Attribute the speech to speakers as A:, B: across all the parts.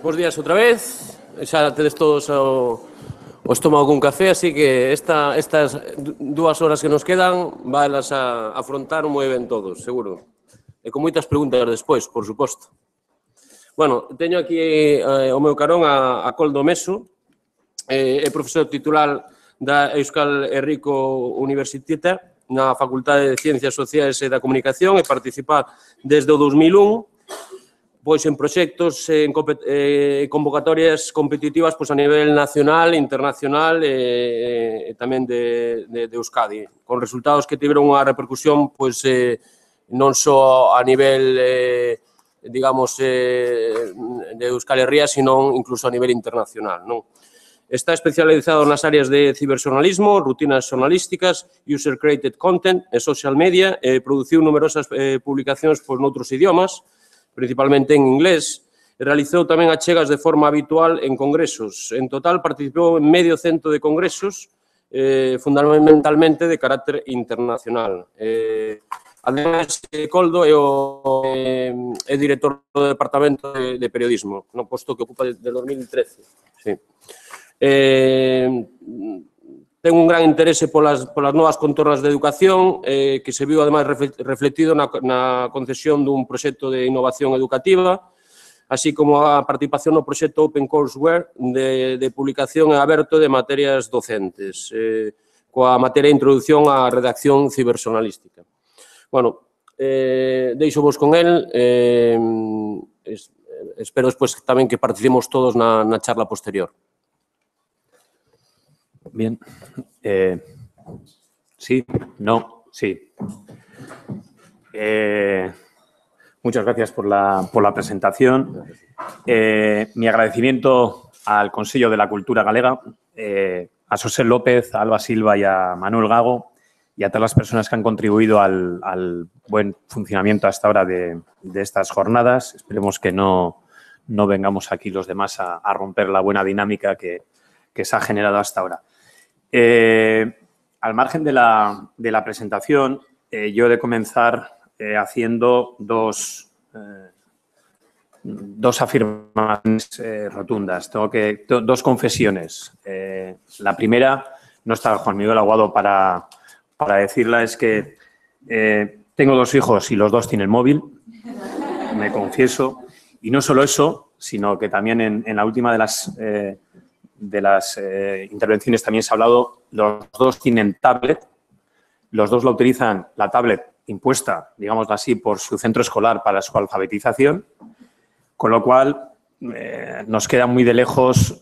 A: Bos días outra vez, xa tedes todos o estómago con café, así que estas 2 horas que nos quedan valas a afrontar moi ben todos, seguro. E con moitas preguntas despois, por suposto. Bueno, teño aquí o meu carón a Koldo Meso, é profesor titular da Euskal Herriko Universiteta na Facultade de Ciencias Sociais e da Comunicación e participa desde o 2001 pois en proxectos, en convocatorias competitivas pois a nivel nacional, internacional e tamén de Euskadi, con resultados que tiveron unha repercusión pois non só a nivel, digamos, de Euskal Herria, sino incluso a nivel internacional, non? Está especializado nas áreas de ciberxornalismo, rutinas xornalísticas, user-created content e social media, e produciu numerosas publicacións pois noutros idiomas, principalmente en inglés, e realizou tamén achegas de forma habitual en congresos. En total, participou en medio cento de congresos, fundamentalmente de carácter internacional. Ademais, Koldo é director do Departamento de Periodismo, no posto que ocupa desde 2013. Sí. Ten un gran interese polas novas contornas de educación, que se viu, ademais, reflectido na concesión dun proxecto de innovación educativa, así como a participación no proxecto Open Courseware de publicación en aberto de materias docentes, coa materia de introducción á redacción ciberxornalística. Bueno, deixo vos con el, espero despois tamén que participemos todos na charla posterior.
B: Bien. Sí, no, sí. Muchas gracias por la presentación. Mi agradecimiento al Consello de la Cultura Galega, a José López, a Alba Silva y a Manuel Gago y a todas las personas que han contribuido al buen funcionamiento hasta ahora de estas jornadas. Esperemos que no vengamos aquí los demás a romper la buena dinámica que se ha generado hasta ahora. Al margen de la presentación, yo he de comenzar haciendo dos afirmaciones rotundas. Tengo dos confesiones. La primera, no está Juan Miguel Aguado para decirla, es que tengo 2 hijos y los 2 tienen móvil, me confieso. Y no solo eso, sino que también en la última de las intervenciones también se ha hablado, los 2 tienen tablet, los 2 la utilizan, la tablet impuesta, digámoslo así, por su centro escolar para su alfabetización, con lo cual nos queda muy de lejos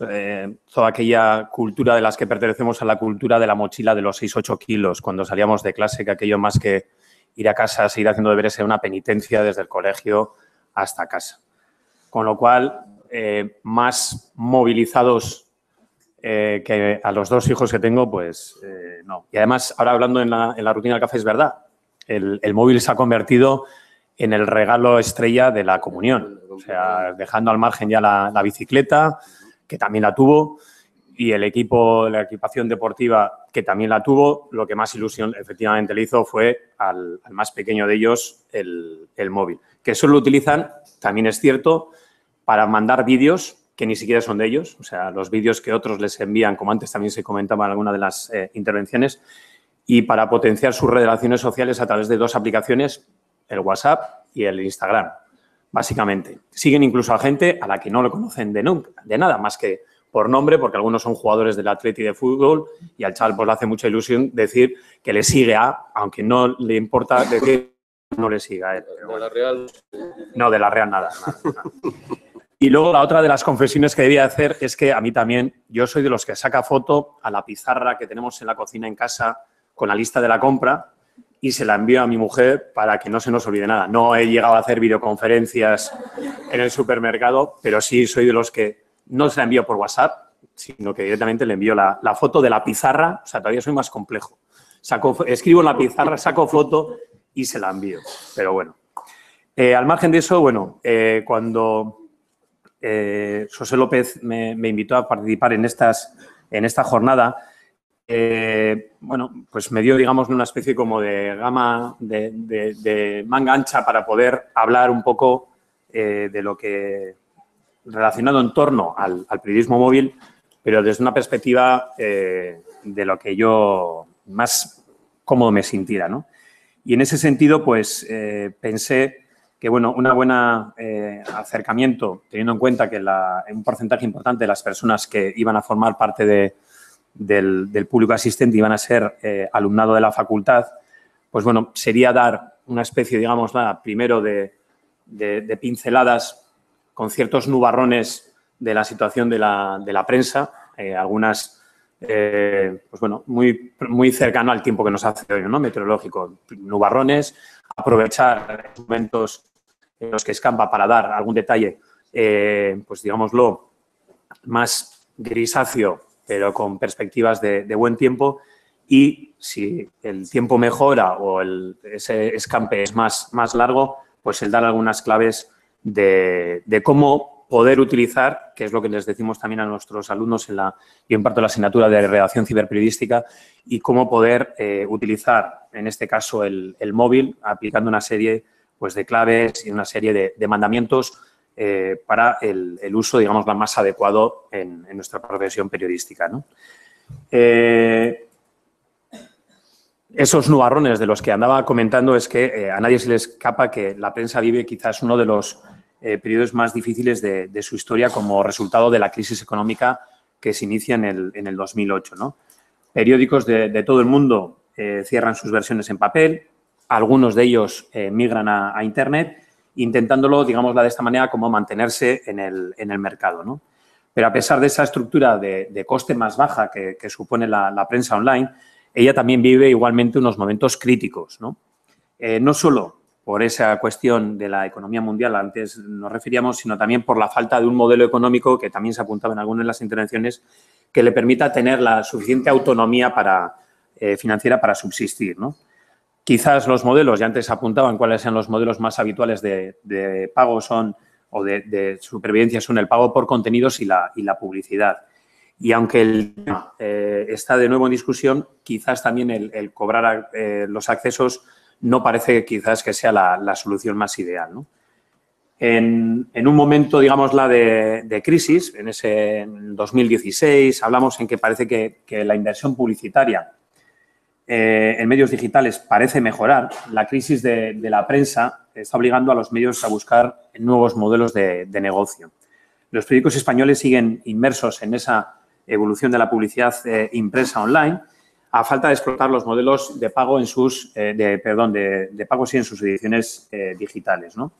B: toda aquella cultura de las que pertenecemos a la cultura de la mochila de los 6-8 kilos cuando salíamos de clase, que aquello más que ir a casa, seguir haciendo deberes, era una penitencia desde el colegio hasta casa. Con lo cual, más movilizados que a los 2 hijos que tengo, pues no. Y además, ahora hablando en la rutina del café, es verdad, el móvil se ha convertido en el regalo estrella de la comunión. O sea, dejando al margen ya la bicicleta, que también la tuvo, y la equipación deportiva, que también la tuvo, lo que más ilusión efectivamente le hizo fue al más pequeño de ellos el móvil. Que solo lo utilizan, también es cierto, para mandar vídeos que ni siquiera son de ellos, o sea, los vídeos que otros les envían, como antes también se comentaba en alguna de las intervenciones, y para potenciar sus relaciones sociales a través de 2 aplicaciones, el WhatsApp y el Instagram, básicamente. Siguen incluso a gente a la que no le conocen de nada, más que por nombre, porque algunos son jugadores del Atleti de fútbol y al chaval pues le hace mucha ilusión decir que le sigue aunque no le importa decir no le siga a él.
A: De la Real.
B: No, de la Real nada. Y luego la otra de las confesiones que debía hacer es que a mí también, yo soy de los que saca foto a la pizarra que tenemos en la cocina en casa con la lista de la compra y se la envío a mi mujer para que no se nos olvide nada. No he llegado a hacer videoconferencias en el supermercado, pero sí soy de los que no se la envío por WhatsApp, sino que directamente le envío la foto de la pizarra. O sea, todavía soy más complejo. Escribo en la pizarra, saco foto y se la envío. Pero bueno. Al margen de eso, bueno, cuando José López me invitó a participar en esta jornada, bueno, pues me dio, digamos, una especie como de gama de manga ancha para poder hablar un poco de lo que relacionado en torno al periodismo móvil, pero desde una perspectiva de lo que yo más cómodo me sintiera, ¿no? Y en ese sentido, pues, pensé que, bueno, una buena acercamiento, teniendo en cuenta que un porcentaje importante de las personas que iban a formar parte del público asistente iban a ser alumnado de la facultad, pues, bueno, sería dar una especie, digamos, primero de pinceladas con ciertos nubarrones de la situación de la prensa, algunas, pues bueno, muy cercano al tiempo que nos hace hoy, ¿no? Meteorológico, nubarrones, aprovechar momentos en los que escampa para dar algún detalle, pues digámoslo, más grisáceo, pero con perspectivas de buen tiempo. Y si el tiempo mejora o ese escampe es más largo, pues el dar algunas claves de cómo poder utilizar, que es lo que les decimos también a nuestros alumnos yo imparto la asignatura de redacción ciberperiodística, y cómo poder utilizar, en este caso, el móvil, aplicando una serie, pues, de claves y una serie de mandamientos para el uso, digamos, más adecuado en nuestra profesión periodística, ¿no? Esos nubarrones de los que andaba comentando es que a nadie se le escapa que la prensa vive quizás uno de los periodos más difíciles de su historia como resultado de la crisis económica que se inicia en el 2008, ¿no? Periódicos de todo el mundo cierran sus versiones en papel, algunos de ellos migran a Internet, intentándolo, digámoslo de esta manera, como mantenerse en el mercado, ¿no? Pero a pesar de esa estructura de coste más baja que supone la prensa online, ella también vive igualmente unos momentos críticos, ¿no? No solo por esa cuestión de la economía mundial, antes nos referíamos, sino también por la falta de un modelo económico, que también se apuntaba en algunas de las intervenciones, que le permita tener la suficiente autonomía financiera para subsistir, ¿no? Quizás los modelos, ya antes apuntaban cuáles eran los modelos más habituales de pago o de supervivencia, son el pago por contenidos y la publicidad. Y aunque el tema está de nuevo en discusión, quizás también el cobrar los accesos no parece quizás que sea la solución más ideal, ¿no? En un momento, digamos, de crisis, en 2016, hablamos en que parece que la inversión publicitaria en medios digitales parece mejorar. La crisis de la prensa está obligando a los medios a buscar nuevos modelos de negocio. Los periódicos españoles siguen inmersos en esa evolución de la publicidad impresa online, a falta de explotar los modelos de pago en sus pagos en sus ediciones digitales, ¿no?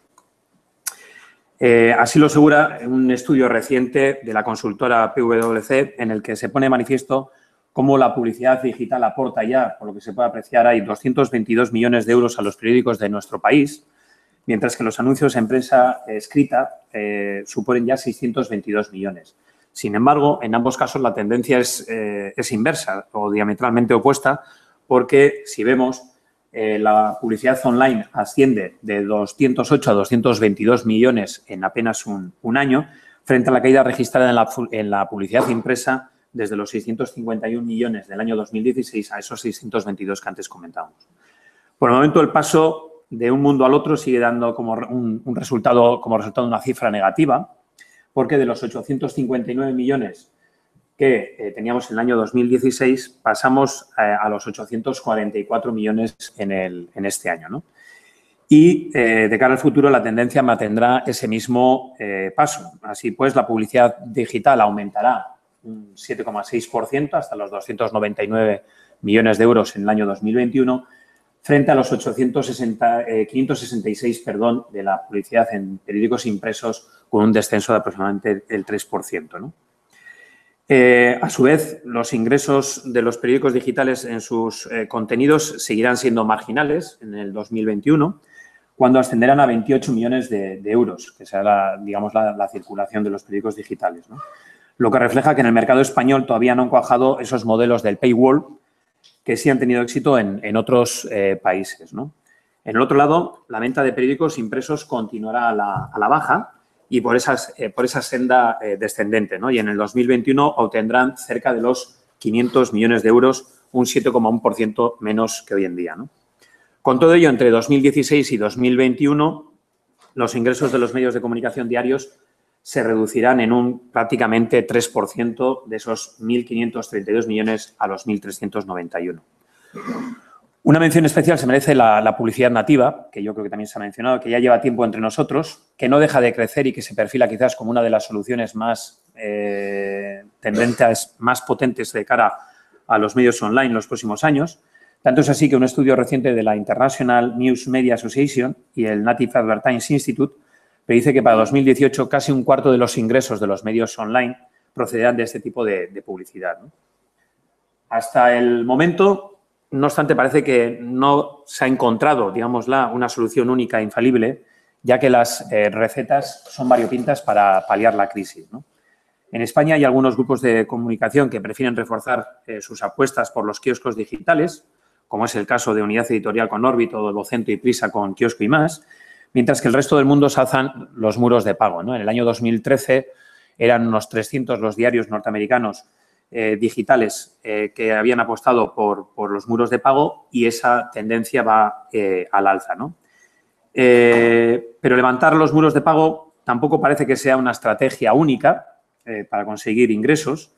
B: Así lo asegura un estudio reciente de la consultora PwC, en el que se pone de manifiesto cómo la publicidad digital aporta ya, por lo que se puede apreciar, hay 222 millones de euros a los periódicos de nuestro país, mientras que los anuncios en prensa escrita suponen ya 622 millones. Sin embargo, en ambos casos la tendencia es inversa o diametralmente opuesta, porque si vemos la publicidad online asciende de 208 a 222 millones en apenas un año, frente a la caída registrada en la publicidad impresa desde los 651 millones del año 2016 a esos 622 que antes comentábamos. Por el momento, el paso de un mundo al otro sigue dando como resultado una cifra negativa, porque de los 859 millones que teníamos en el año 2016 pasamos a los 844 millones en este año, ¿no? Y de cara al futuro la tendencia mantendrá ese mismo paso. Así pues, la publicidad digital aumentará un 7,6% hasta los 299 millones de euros en el año 2021, frente a los 566 de la publicidad en periódicos impresos, con un descenso de aproximadamente el 3%, ¿no? A su vez, los ingresos de los periódicos digitales en sus contenidos seguirán siendo marginales en el 2021, cuando ascenderán a 28 millones de euros, que será, la circulación de los periódicos digitales, ¿no? Lo que refleja que en el mercado español todavía no han cuajado esos modelos del paywall que sí han tenido éxito en otros países, ¿no? En el otro lado, la venta de periódicos impresos continuará a la baja y por esa senda descendente, ¿no? Y en el 2021 obtendrán cerca de los 500 millones de euros, un 7,1% menos que hoy en día, ¿no? Con todo ello, entre 2016 y 2021, los ingresos de los medios de comunicación diarios se reducirán en un prácticamente 3% de esos 1.532 millones a los 1.391. Una mención especial se merece la publicidad nativa, que yo creo que también se ha mencionado, que ya lleva tiempo entre nosotros, que no deja de crecer y que se perfila quizás como una de las soluciones más tendentes, más potentes de cara a los medios online en los próximos años. Tanto es así que un estudio reciente de la International News Media Association y el Native Advertising Institute predice que para 2018 casi un cuarto de los ingresos de los medios online procederán de este tipo de publicidad, ¿no? Hasta el momento, no obstante, parece que no se ha encontrado, digámosla, una solución única e infalible, ya que las recetas son variopintas para paliar la crisis, ¿no? En España hay algunos grupos de comunicación que prefieren reforzar sus apuestas por los kioscos digitales, como es el caso de Unidad Editorial con Órbito o Vocento y Prisa con Kiosco y Más, mientras que el resto del mundo se alzan los muros de pago, ¿no? En el año 2013 eran unos 300 los diarios norteamericanos digitales que habían apostado por los muros de pago y esa tendencia va al alza, ¿no? Pero levantar los muros de pago tampoco parece que sea una estrategia única para conseguir ingresos.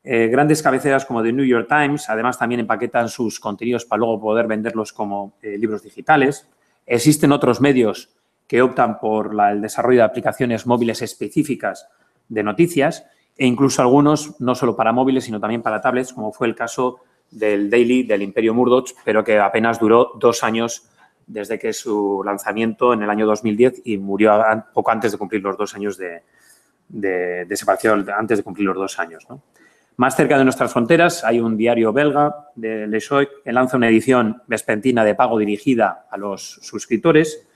B: Grandes cabeceras como The New York Times, además, también empaquetan sus contenidos para luego poder venderlos como libros digitales. Existen otros medios que optan por el desarrollo de aplicaciones móviles específicas de noticias e incluso algunos no solo para móviles, sino también para tablets, como fue el caso del Daily del Imperio Murdoch, pero que apenas duró 2 años desde que su lanzamiento en el año 2010 y murió poco antes de cumplir los 2 años desapareció antes de cumplir los 2 años, ¿no? Más cerca de nuestras fronteras hay un diario belga de Le Soir que lanza una edición vespertina de pago dirigida a los suscriptores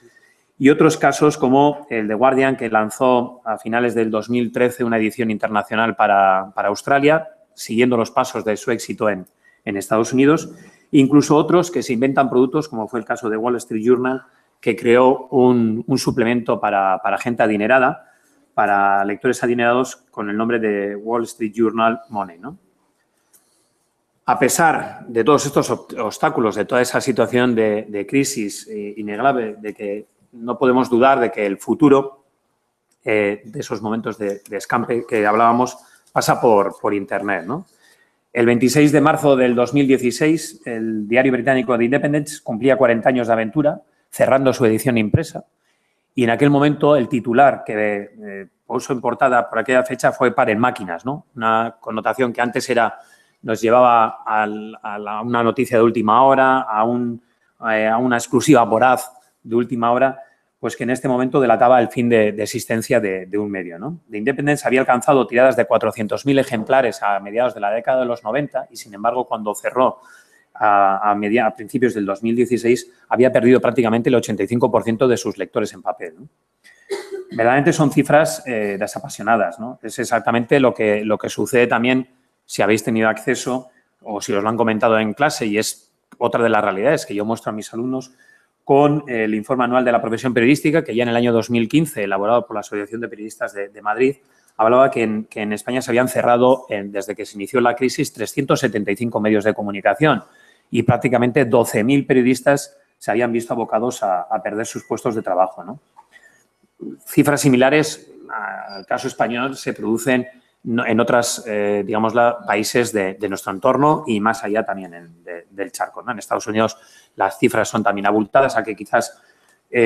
B: y otros casos como el de Guardian, que lanzó a finales del 2013 una edición internacional para Australia, siguiendo los pasos de su éxito en Estados Unidos. Incluso otros que se inventan productos, como fue el caso de Wall Street Journal, que creó un suplemento para gente adinerada, para lectores adinerados, con el nombre de Wall Street Journal Money, ¿no? A pesar de todos estos obstáculos, de toda esa situación de crisis innegable, de que no podemos dudar de que el futuro de esos momentos de escampe que hablábamos pasa por Internet, ¿no? El 26 de marzo del 2016, el diario británico The Independent cumplía 40 años de aventura, cerrando su edición impresa. Y en aquel momento el titular que puso en portada por aquella fecha fue "Paren máquinas", ¿no? Una connotación que antes nos llevaba a una noticia de última hora, a una exclusiva voraz de última hora, pues que en este momento delataba el fin de existencia de un medio, ¿no? The Independent había alcanzado tiradas de 400.000 ejemplares a mediados de la década de los 90 y, sin embargo, cuando cerró a principios del 2016, había perdido prácticamente el 85% de sus lectores en papel, ¿no? Verdaderamente son cifras desapasionadas, ¿no? Es exactamente lo que sucede también si habéis tenido acceso o si os lo han comentado en clase, y es otra de las realidades que yo muestro a mis alumnos con el informe anual de la profesión periodística, que ya en el año 2015, elaborado por la Asociación de Periodistas de Madrid, hablaba que en España se habían cerrado, desde que se inició la crisis, 375 medios de comunicación y prácticamente 12.000 periodistas se habían visto abocados a perder sus puestos de trabajo, ¿no? Cifras similares al caso español se producen en otros, países de nuestro entorno y más allá también del charco, ¿no? En Estados Unidos las cifras son también abultadas, aunque quizás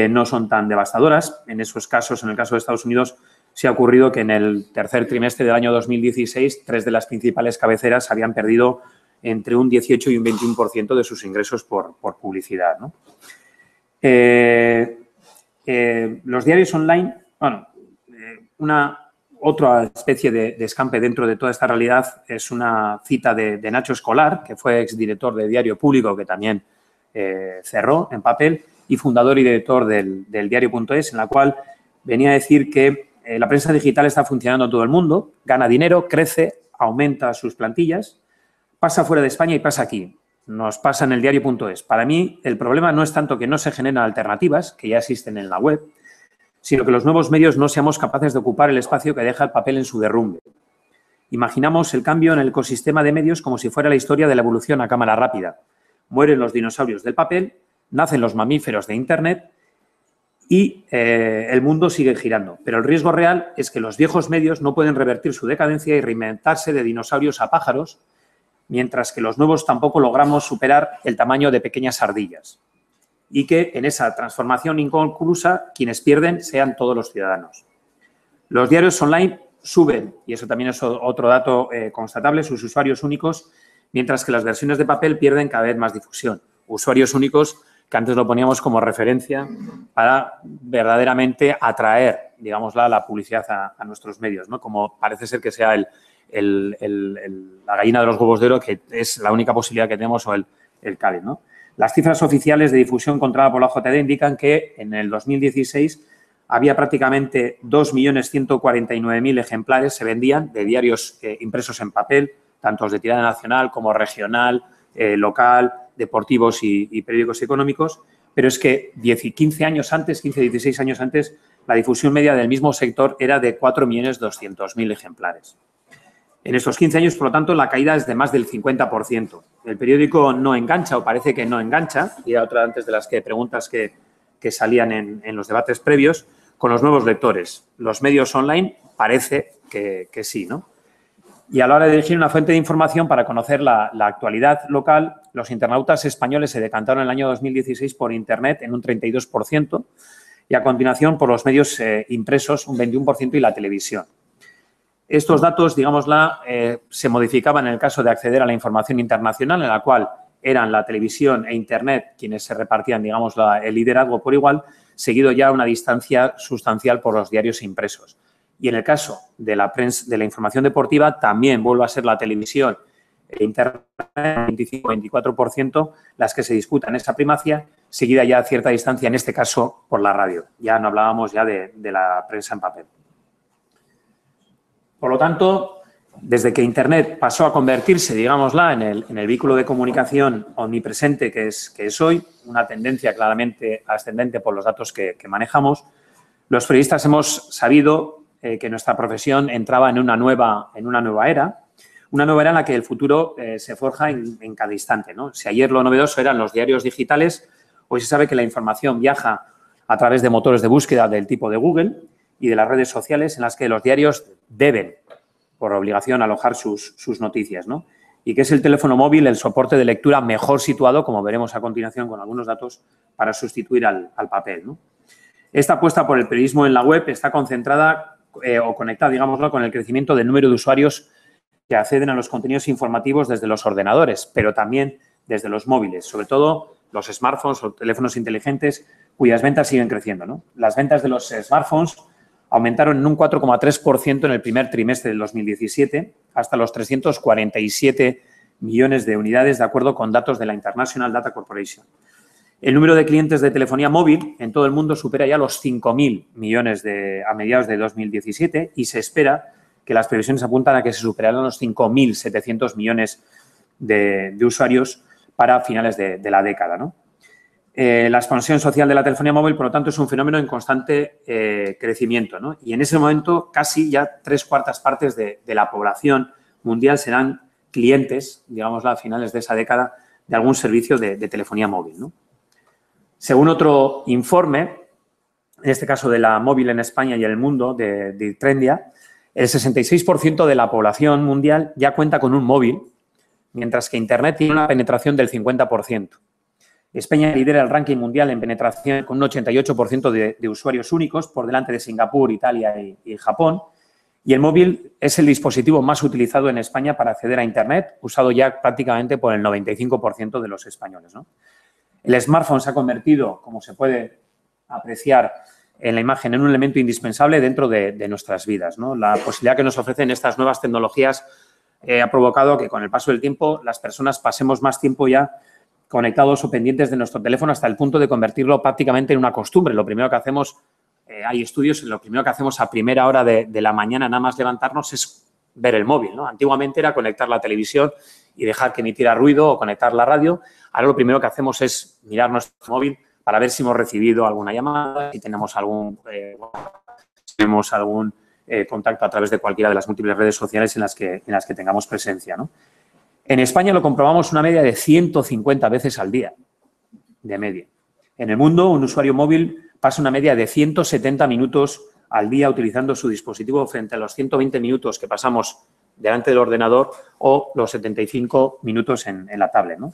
B: no son tan devastadoras. En esos casos, en el caso de Estados Unidos, se ha ocurrido que en el tercer trimestre del año 2016, 3 de las principales cabeceras habían perdido entre un 18 y un 21% de sus ingresos por publicidad, ¿no? Los diarios online, bueno, otra especie de escampe dentro de toda esta realidad es una cita de Nacho Escolar, que fue exdirector de Diario Público, que también cerró en papel, y fundador y director del diario.es, en la cual venía a decir que la prensa digital está funcionando en todo el mundo, gana dinero, crece, aumenta sus plantillas, pasa fuera de España y pasa aquí. Nos pasa en el diario.es. Para mí, el problema no es tanto que no se generan alternativas, que ya existen en la web, sino que los nuevos medios no seamos capaces de ocupar el espacio que deja el papel en su derrumbe. Imaginamos el cambio en el ecosistema de medios como si fuera la historia de la evolución a cámara rápida. Mueren los dinosaurios del papel, nacen los mamíferos de Internet y el mundo sigue girando. Pero el riesgo real es que los viejos medios no pueden revertir su decadencia y reinventarse de dinosaurios a pájaros, mientras que los nuevos tampoco logramos superar el tamaño de pequeñas ardillas. Y que en esa transformación inconclusa quienes pierden sean todos los ciudadanos. Los diarios online suben, y eso también es otro dato constatable, sus usuarios únicos, mientras que las versiones de papel pierden cada vez más difusión. Usuarios únicos que antes lo poníamos como referencia para verdaderamente atraer, digámosla, la publicidad a nuestros medios, ¿no? Como parece ser que sea la gallina de los huevos de oro, que es la única posibilidad que tenemos, o el Cádiz, ¿no? Las cifras oficiales de difusión controlada por la JTD indican que en el 2016 había prácticamente 2.149.000 ejemplares se vendían de diarios impresos en papel, tanto de tirada nacional como regional, local, deportivos y periódicos económicos, pero es que 15, 16 años antes, la difusión media del mismo sector era de 4.200.000 ejemplares. En estos 15 años, por lo tanto, la caída es de más del 50%. El periódico no engancha, o parece que no engancha, y era otra antes de las preguntas que salían en los debates previos, con los nuevos lectores. Los medios online parece que sí, ¿no? Y a la hora de elegir una fuente de información para conocer la actualidad local, los internautas españoles se decantaron en el año 2016 por Internet en un 32% y a continuación por los medios impresos un 21% y la televisión. Estos datos, digámosla, se modificaban en el caso de acceder a la información internacional, en la cual eran la televisión e Internet quienes se repartían, digamos, el liderazgo por igual, seguido ya a una distancia sustancial por los diarios impresos. Y en el caso de la información deportiva, también vuelve a ser la televisión e Internet, 25-24%, las que se disputan esa primacía, seguida ya a cierta distancia, en este caso, por la radio. Ya no hablábamos ya de la prensa en papel. Por lo tanto, desde que Internet pasó a convertirse, digámosla, en el vehículo de comunicación omnipresente que es hoy, una tendencia claramente ascendente por los datos que manejamos, los periodistas hemos sabido que nuestra profesión entraba en una nueva era en la que el futuro se forja en cada instante, ¿no? Si ayer lo novedoso eran los diarios digitales, hoy se sabe que la información viaja a través de motores de búsqueda del tipo de Google y de las redes sociales en las que los diarios deben, por obligación, alojar sus noticias, ¿no? Y que es el teléfono móvil el soporte de lectura mejor situado, como veremos a continuación con algunos datos, para sustituir al papel, ¿no? Esta apuesta por el periodismo en la web está concentrada o conectada, digámoslo, con el crecimiento del número de usuarios que acceden a los contenidos informativos desde los ordenadores, pero también desde los móviles, sobre todo los smartphones o teléfonos inteligentes, cuyas ventas siguen creciendo, ¿no? Las ventas de los smartphones aumentaron en un 4,3% en el primer trimestre del 2017 hasta los 347 millones de unidades, de acuerdo con datos de la International Data Corporation. El número de clientes de telefonía móvil en todo el mundo supera ya los 5.000 millones a mediados de 2017 y se espera que las previsiones apuntan a que se superarán los 5.700 millones de usuarios para finales de la década, ¿no? La expansión social de la telefonía móvil, por lo tanto, es un fenómeno en constante crecimiento, ¿no? Y en ese momento casi ya 3/4 partes de la población mundial serán clientes, digámoslo, a finales de esa década, de algún servicio de telefonía móvil, ¿no? Según otro informe, en este caso de la móvil en España y en el mundo, de Trendia, el 66% de la población mundial ya cuenta con un móvil, mientras que Internet tiene una penetración del 50%. España lidera el ranking mundial en penetración con un 88% de usuarios únicos, por delante de Singapur, Italia y Japón. Y el móvil es el dispositivo más utilizado en España para acceder a Internet, usado ya prácticamente por el 95% de los españoles, ¿no? El smartphone se ha convertido, como se puede apreciar en la imagen, en un elemento indispensable dentro de nuestras vidas, ¿no? La posibilidad que nos ofrecen estas nuevas tecnologías ha provocado que con el paso del tiempo las personas pasemos más tiempo ya conectados o pendientes de nuestro teléfono hasta el punto de convertirlo prácticamente en una costumbre. Lo primero que hacemos, hay estudios, lo primero que hacemos a primera hora de la mañana, nada más levantarnos, es ver el móvil, ¿no? Antiguamente era conectar la televisión y dejar que emitiera ruido o conectar la radio. Ahora lo primero que hacemos es mirar nuestro móvil para ver si hemos recibido alguna llamada, si tenemos algún contacto a través de cualquiera de las múltiples redes sociales en las que tengamos presencia, ¿no? En España lo comprobamos una media de 150 veces al día, de media. En el mundo, un usuario móvil pasa una media de 170 minutos al día utilizando su dispositivo frente a los 120 minutos que pasamos delante del ordenador o los 75 minutos en la tablet, ¿no?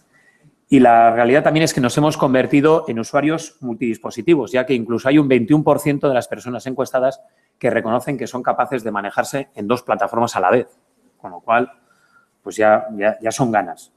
B: Y la realidad también es que nos hemos convertido en usuarios multidispositivos, ya que incluso hay un 21% de las personas encuestadas que reconocen que son capaces de manejarse en 2 plataformas a la vez, con lo cual, pues ya son ganas.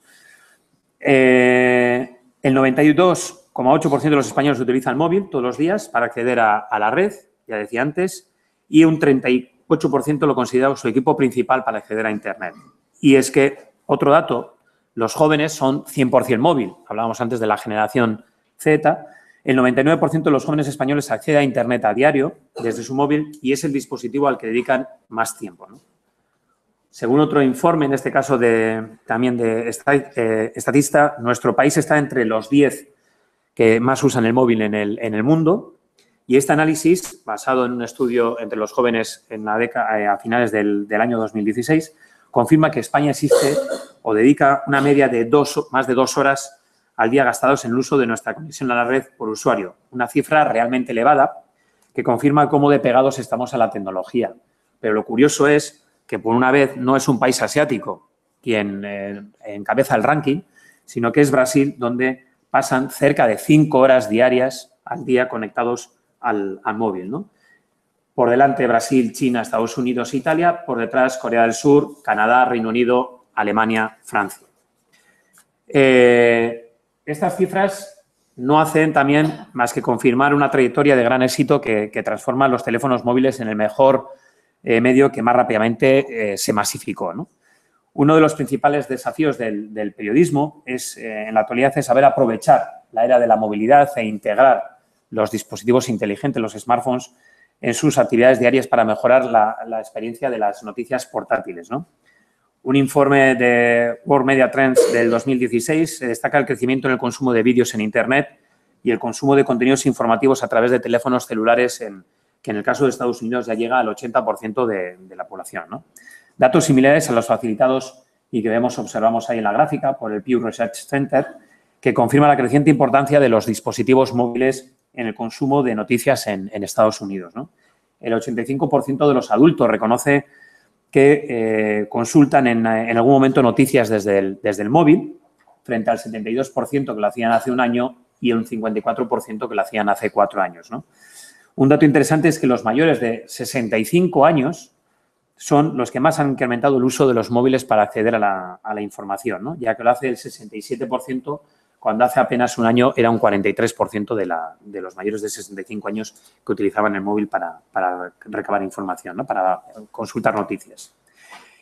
B: El 92,8% de los españoles utilizan móvil todos los días para acceder a la red, ya decía antes, y un 38% lo considera su equipo principal para acceder a Internet. Y es que, otro dato, los jóvenes son 100% móvil. Hablábamos antes de la generación Z. El 99% de los jóvenes españoles accede a Internet a diario desde su móvil y es el dispositivo al que dedican más tiempo, ¿no? Según otro informe, en este caso también de Statista, nuestro país está entre los 10 que más usan el móvil en el mundo. Y este análisis, basado en un estudio entre los jóvenes en la década, a finales del año 2016, confirma que España existe o dedica una media de más de 2 horas al día gastados en el uso de nuestra conexión a la red por usuario. Una cifra realmente elevada que confirma cómo de pegados estamos a la tecnología. Pero lo curioso es que, por una vez, no es un país asiático quien encabeza el ranking, sino que es Brasil, donde pasan cerca de 5 horas diarias al día conectados al móvil, ¿no? Por delante Brasil, China, Estados Unidos, Italia. Por detrás Corea del Sur, Canadá, Reino Unido, Alemania, Francia. Estas cifras no hacen también más que confirmar una trayectoria de gran éxito que transforma los teléfonos móviles en el mejor medio que más rápidamente se masificó, ¿no? Uno de los principales desafíos del periodismo en la actualidad es saber aprovechar la era de la movilidad e integrar los dispositivos inteligentes, los smartphones, en sus actividades diarias para mejorar la experiencia de las noticias portátiles, ¿no? Un informe de World Media Trends del 2016 destaca el crecimiento en el consumo de vídeos en Internet y el consumo de contenidos informativos a través de teléfonos celulares, que en el caso de Estados Unidos ya llega al 80% de la población, ¿no? Datos similares a los facilitados y que observamos ahí en la gráfica por el Pew Research Center, que confirma la creciente importancia de los dispositivos móviles en el consumo de noticias en Estados Unidos, ¿no? El 85% de los adultos reconoce que consultan en algún momento noticias desde el móvil, frente al 72% que lo hacían hace un año y un 54% que lo hacían hace 4 años, ¿no? Un dato interesante es que los mayores de 65 años son los que más han incrementado el uso de los móviles para acceder a la información, ¿no? Ya que lo hace el 67%, cuando hace apenas un año era un 43% de los mayores de 65 años que utilizaban el móvil para recabar información, ¿no? Para consultar noticias.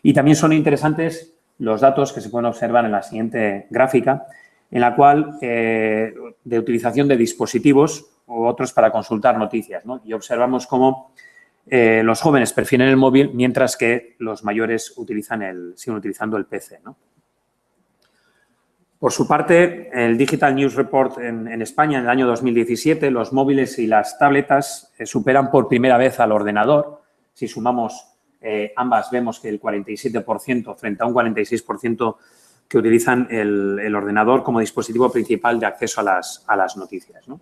B: Y también son interesantes los datos que se pueden observar en la siguiente gráfica, en la cual de utilización de dispositivos u otros para consultar noticias, ¿no? Y observamos cómo los jóvenes prefieren el móvil, mientras que los mayores siguen utilizando el PC, ¿no? Por su parte, el Digital News Report en España, en el año 2017, los móviles y las tabletas superan por primera vez al ordenador. Si sumamos ambas, vemos que el 47% frente a un 46% que utilizan el ordenador como dispositivo principal de acceso a las noticias, ¿no?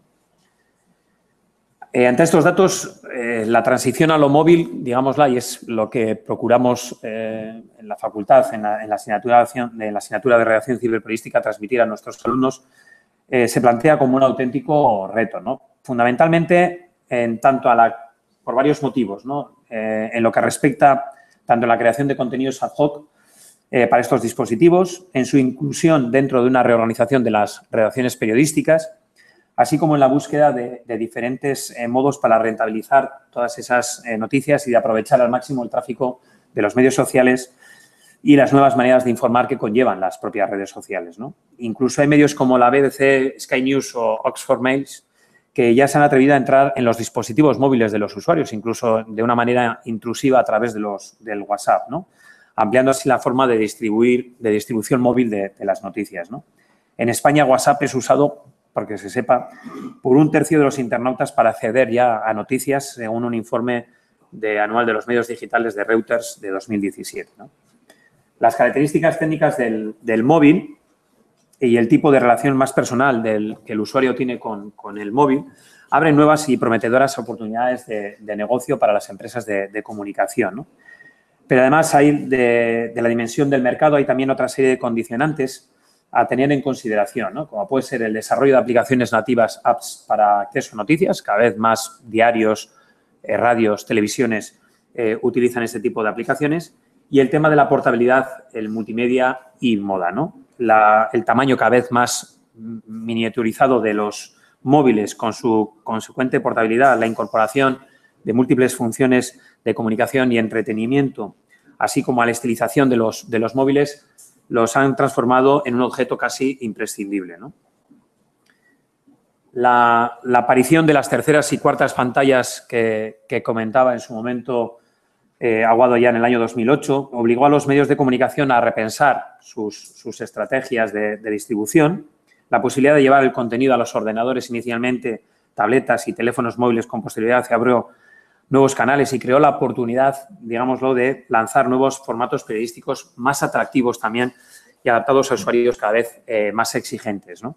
B: Ante estos datos, la transición a lo móvil, digámosla, y es lo que procuramos en la facultad, en la asignatura de redacción ciberperiodística, transmitir a nuestros alumnos, se plantea como un auténtico reto, ¿no? Fundamentalmente, por varios motivos, ¿no? En lo que respecta tanto a la creación de contenidos ad hoc para estos dispositivos, en su inclusión dentro de una reorganización de las redacciones periodísticas, así como en la búsqueda de diferentes modos para rentabilizar todas esas noticias y de aprovechar al máximo el tráfico de los medios sociales y las nuevas maneras de informar que conllevan las propias redes sociales, ¿no? Incluso hay medios como la BBC, Sky News o Oxford Mails que ya se han atrevido a entrar en los dispositivos móviles de los usuarios, incluso de una manera intrusiva a través del WhatsApp, ¿no? Ampliando así la forma de distribución móvil de las noticias, ¿no? En España, WhatsApp es usado, porque se sepa, por 1/3 de los internautas para acceder ya a noticias, según un informe anual de los medios digitales de Reuters de 2017, ¿no? Las características técnicas del móvil y el tipo de relación más personal que el usuario tiene con el móvil abren nuevas y prometedoras oportunidades de negocio para las empresas de comunicación, ¿no? Pero además hay de la dimensión del mercado hay también otra serie de condicionantes a tener en consideración, ¿no? Como puede ser el desarrollo de aplicaciones nativas, apps para acceso a noticias, cada vez más diarios, radios, televisiones utilizan este tipo de aplicaciones, y el tema de la portabilidad, el multimedia y moda, ¿no? El tamaño cada vez más miniaturizado de los móviles con su consecuente portabilidad, la incorporación de múltiples funciones de comunicación y entretenimiento, así como a la estilización de los móviles, los han transformado en un objeto casi imprescindible, ¿no? La aparición de las terceras y cuartas pantallas que comentaba en su momento Aguado ya en el año 2008, obligó a los medios de comunicación a repensar sus estrategias de distribución. La posibilidad de llevar el contenido a los ordenadores inicialmente, tabletas y teléfonos móviles con posterioridad se abrió nuevos canales y creó la oportunidad, digámoslo, de lanzar nuevos formatos periodísticos más atractivos también y adaptados a usuarios cada vez más exigentes, ¿no?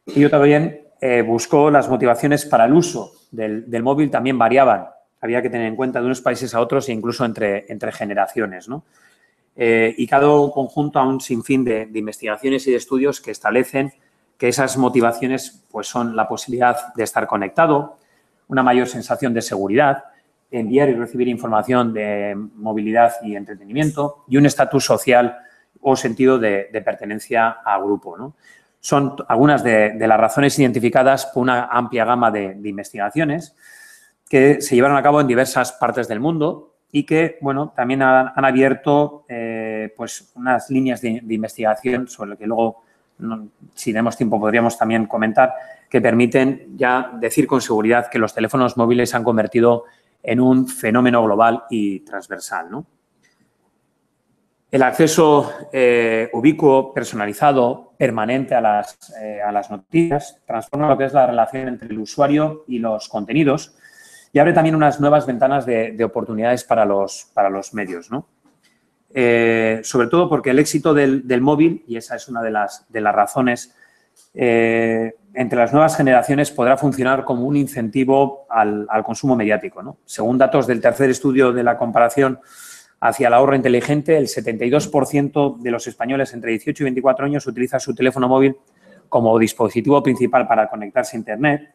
B: Y yo también buscó las motivaciones para el uso del móvil también variaban. Había que tener en cuenta de unos países a otros e incluso entre generaciones, ¿no? Y cada conjunto a un sinfín de investigaciones y de estudios que establecen que esas motivaciones pues, son la posibilidad de estar conectado, una mayor sensación de seguridad, enviar y recibir información de movilidad y entretenimiento y un estatus social o sentido de pertenencia a grupo, ¿no? Son algunas de las razones identificadas por una amplia gama de investigaciones que se llevaron a cabo en diversas partes del mundo y que, bueno, también han abierto pues unas líneas de investigación sobre lo que luego, si tenemos tiempo, podríamos también comentar, que permiten ya decir con seguridad que los teléfonos móviles se han convertido en un fenómeno global y transversal, ¿no? El acceso ubicuo, personalizado, permanente a las noticias transforma lo que es la relación entre el usuario y los contenidos y abre también unas nuevas ventanas de oportunidades para los medios, ¿no? Sobre todo porque el éxito del móvil, y esa es una de las razones, entre las nuevas generaciones podrá funcionar como un incentivo al consumo mediático, ¿no? Según datos del tercer estudio de la comparación hacia el ahorro inteligente, el 72% de los españoles entre 18 y 24 años utiliza su teléfono móvil como dispositivo principal para conectarse a Internet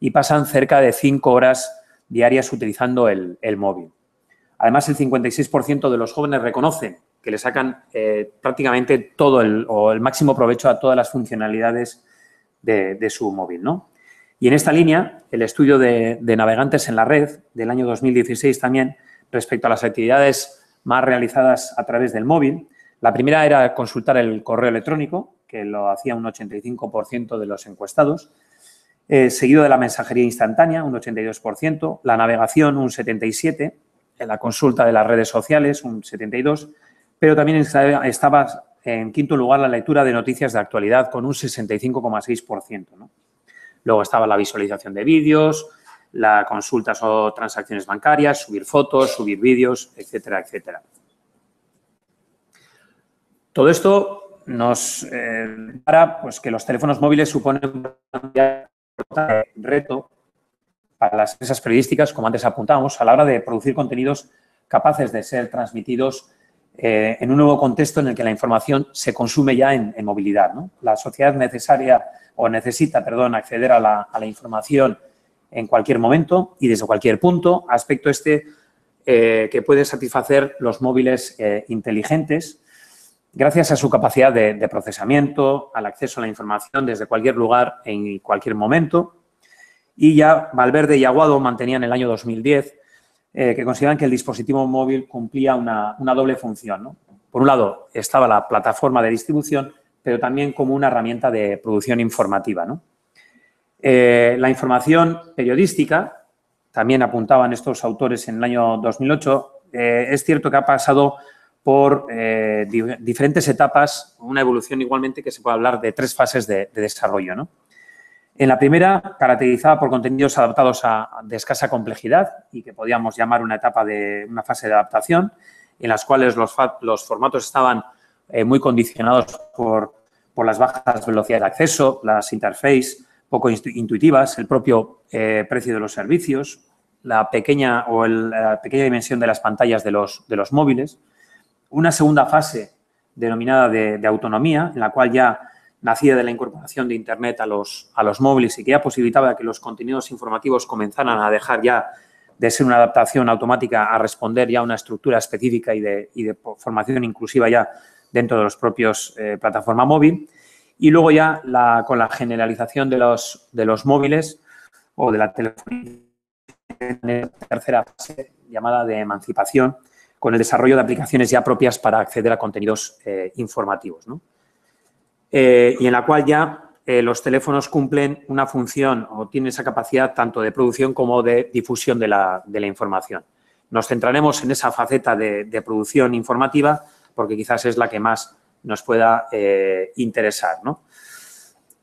B: y pasan cerca de 5 horas diarias utilizando el móvil. Además, el 56% de los jóvenes reconocen que le sacan prácticamente todo el máximo provecho a todas las funcionalidades de su móvil, ¿no? Y en esta línea, el estudio de navegantes en la red del año 2016 también, respecto a las actividades más realizadas a través del móvil, la primera era consultar el correo electrónico, que lo hacía un 85% de los encuestados, seguido de la mensajería instantánea, un 82%, la navegación, un 77%, la consulta de las redes sociales, un 72%, pero también estaba en quinto lugar la lectura de noticias de actualidad, con un 65,6%, ¿no? Luego estaba la visualización de vídeos, las consultas o transacciones bancarias, subir fotos, subir vídeos, etcétera, etcétera. Todo esto nos para pues, que los teléfonos móviles suponen un reto para las empresas periodísticas, como antes apuntábamos, a la hora de producir contenidos capaces de ser transmitidos en un nuevo contexto en el que la información se consume ya en movilidad, ¿no? La sociedad necesita acceder a la información en cualquier momento y desde cualquier punto, aspecto que puede satisfacer los móviles inteligentes gracias a su capacidad de procesamiento, al acceso a la información desde cualquier lugar en cualquier momento. Y ya Valverde y Aguado mantenían en el año 2010 que consideraban que el dispositivo móvil cumplía una doble función, ¿no? Por un lado, estaba la plataforma de distribución, pero también como una herramienta de producción informativa, ¿no? La información periodística, también apuntaban estos autores en el año 2008, es cierto que ha pasado por diferentes etapas, una evolución igualmente que se puede hablar de 3 fases de desarrollo, ¿no? En la primera, caracterizada por contenidos adaptados de escasa complejidad y que podíamos llamar una fase de adaptación, en las cuales los formatos estaban muy condicionados por las bajas velocidades de acceso, las interfaces, poco intuitivas, el propio precio de los servicios, la pequeña dimensión de las pantallas de los móviles. Una segunda fase denominada de autonomía, en la cual ya nacía de la incorporación de Internet a los móviles y que ya posibilitaba que los contenidos informativos comenzaran a dejar ya de ser una adaptación automática a responder ya a una estructura específica y de formación inclusiva ya dentro de los propios plataforma móvil. Y luego ya con la generalización de los móviles o de la telefonía, tercera fase llamada de emancipación, con el desarrollo de aplicaciones ya propias para acceder a contenidos informativos, ¿no? Y en la cual ya los teléfonos cumplen una función o tienen esa capacidad tanto de producción como de difusión de la información. Nos centraremos en esa faceta de producción informativa porque quizás es la que más nos pueda interesar, ¿no?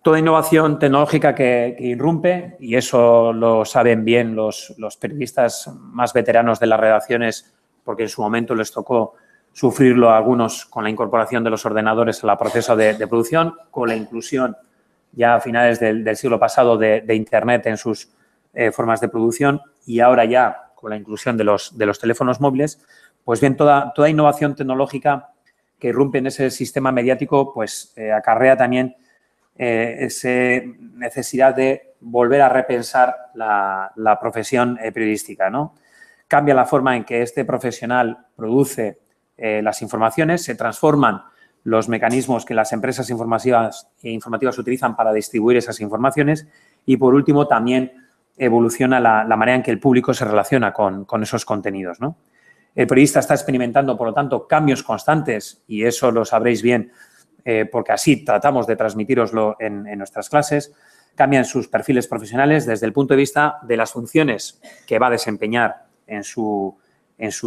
B: Toda innovación tecnológica que irrumpe, y eso lo saben bien los periodistas más veteranos de las redacciones, porque en su momento les tocó sufrirlo a algunos con la incorporación de los ordenadores al proceso de producción, con la inclusión ya a finales del siglo pasado de Internet en sus formas de producción y ahora ya con la inclusión de los teléfonos móviles, pues bien, toda innovación tecnológica que irrumpe en ese sistema mediático, pues acarrea también esa necesidad de volver a repensar la profesión periodística, ¿no? Cambia la forma en que este profesional produce las informaciones, se transforman los mecanismos que las empresas informativas utilizan para distribuir esas informaciones y, por último, también evoluciona la manera en que el público se relaciona con esos contenidos, ¿no? El periodista está experimentando, por lo tanto, cambios constantes y eso lo sabréis bien porque así tratamos de transmitíroslo en nuestras clases. Cambian sus perfiles profesionales desde el punto de vista de las funciones que va a desempeñar en su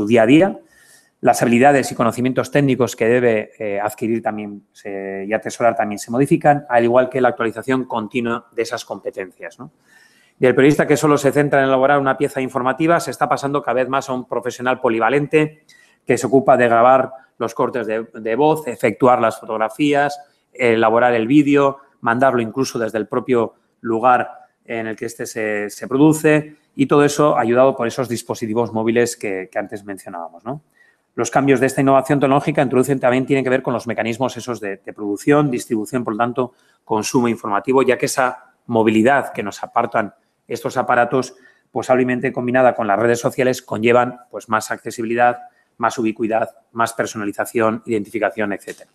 B: día a día, las habilidades y conocimientos técnicos que debe adquirir también y atesorar también se modifican, al igual que la actualización continua de esas competencias, ¿no? Y el periodista que solo se centra en elaborar una pieza informativa se está pasando cada vez más a un profesional polivalente que se ocupa de grabar los cortes de voz, efectuar las fotografías, elaborar el vídeo, mandarlo incluso desde el propio lugar en el que este se produce y todo eso ayudado por esos dispositivos móviles que antes mencionábamos, ¿no? Los cambios de esta innovación tecnológica tienen que ver con los mecanismos esos de producción, distribución, por lo tanto, consumo informativo, ya que esa movilidad que nos apartan estos aparatos, pues hábilmente combinada con las redes sociales, conllevan pues más accesibilidad, más ubicuidad, más personalización, identificación, etcétera.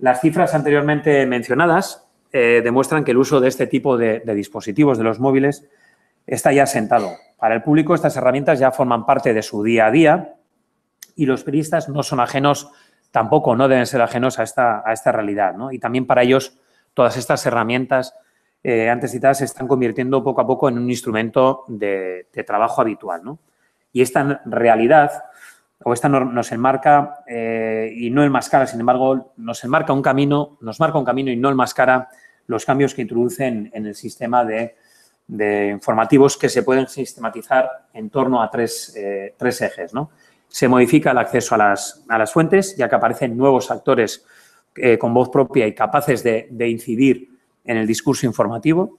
B: Las cifras anteriormente mencionadas demuestran que el uso de este tipo de dispositivos, de los móviles, está ya asentado. Para el público, estas herramientas ya forman parte de su día a día y los periodistas no son ajenos, tampoco no deben ser ajenos a esta realidad, ¿no? Y también para ellos todas estas herramientas antes citadas se están convirtiendo poco a poco en un instrumento de trabajo habitual, ¿no? Y esta realidad nos enmarca y no enmascara, sin embargo, nos marca un camino y no enmascara los cambios que introducen en el sistema de informativos que se pueden sistematizar en torno a tres ejes, ¿no? Se modifica el acceso a las fuentes, ya que aparecen nuevos actores con voz propia y capaces de incidir en el discurso informativo.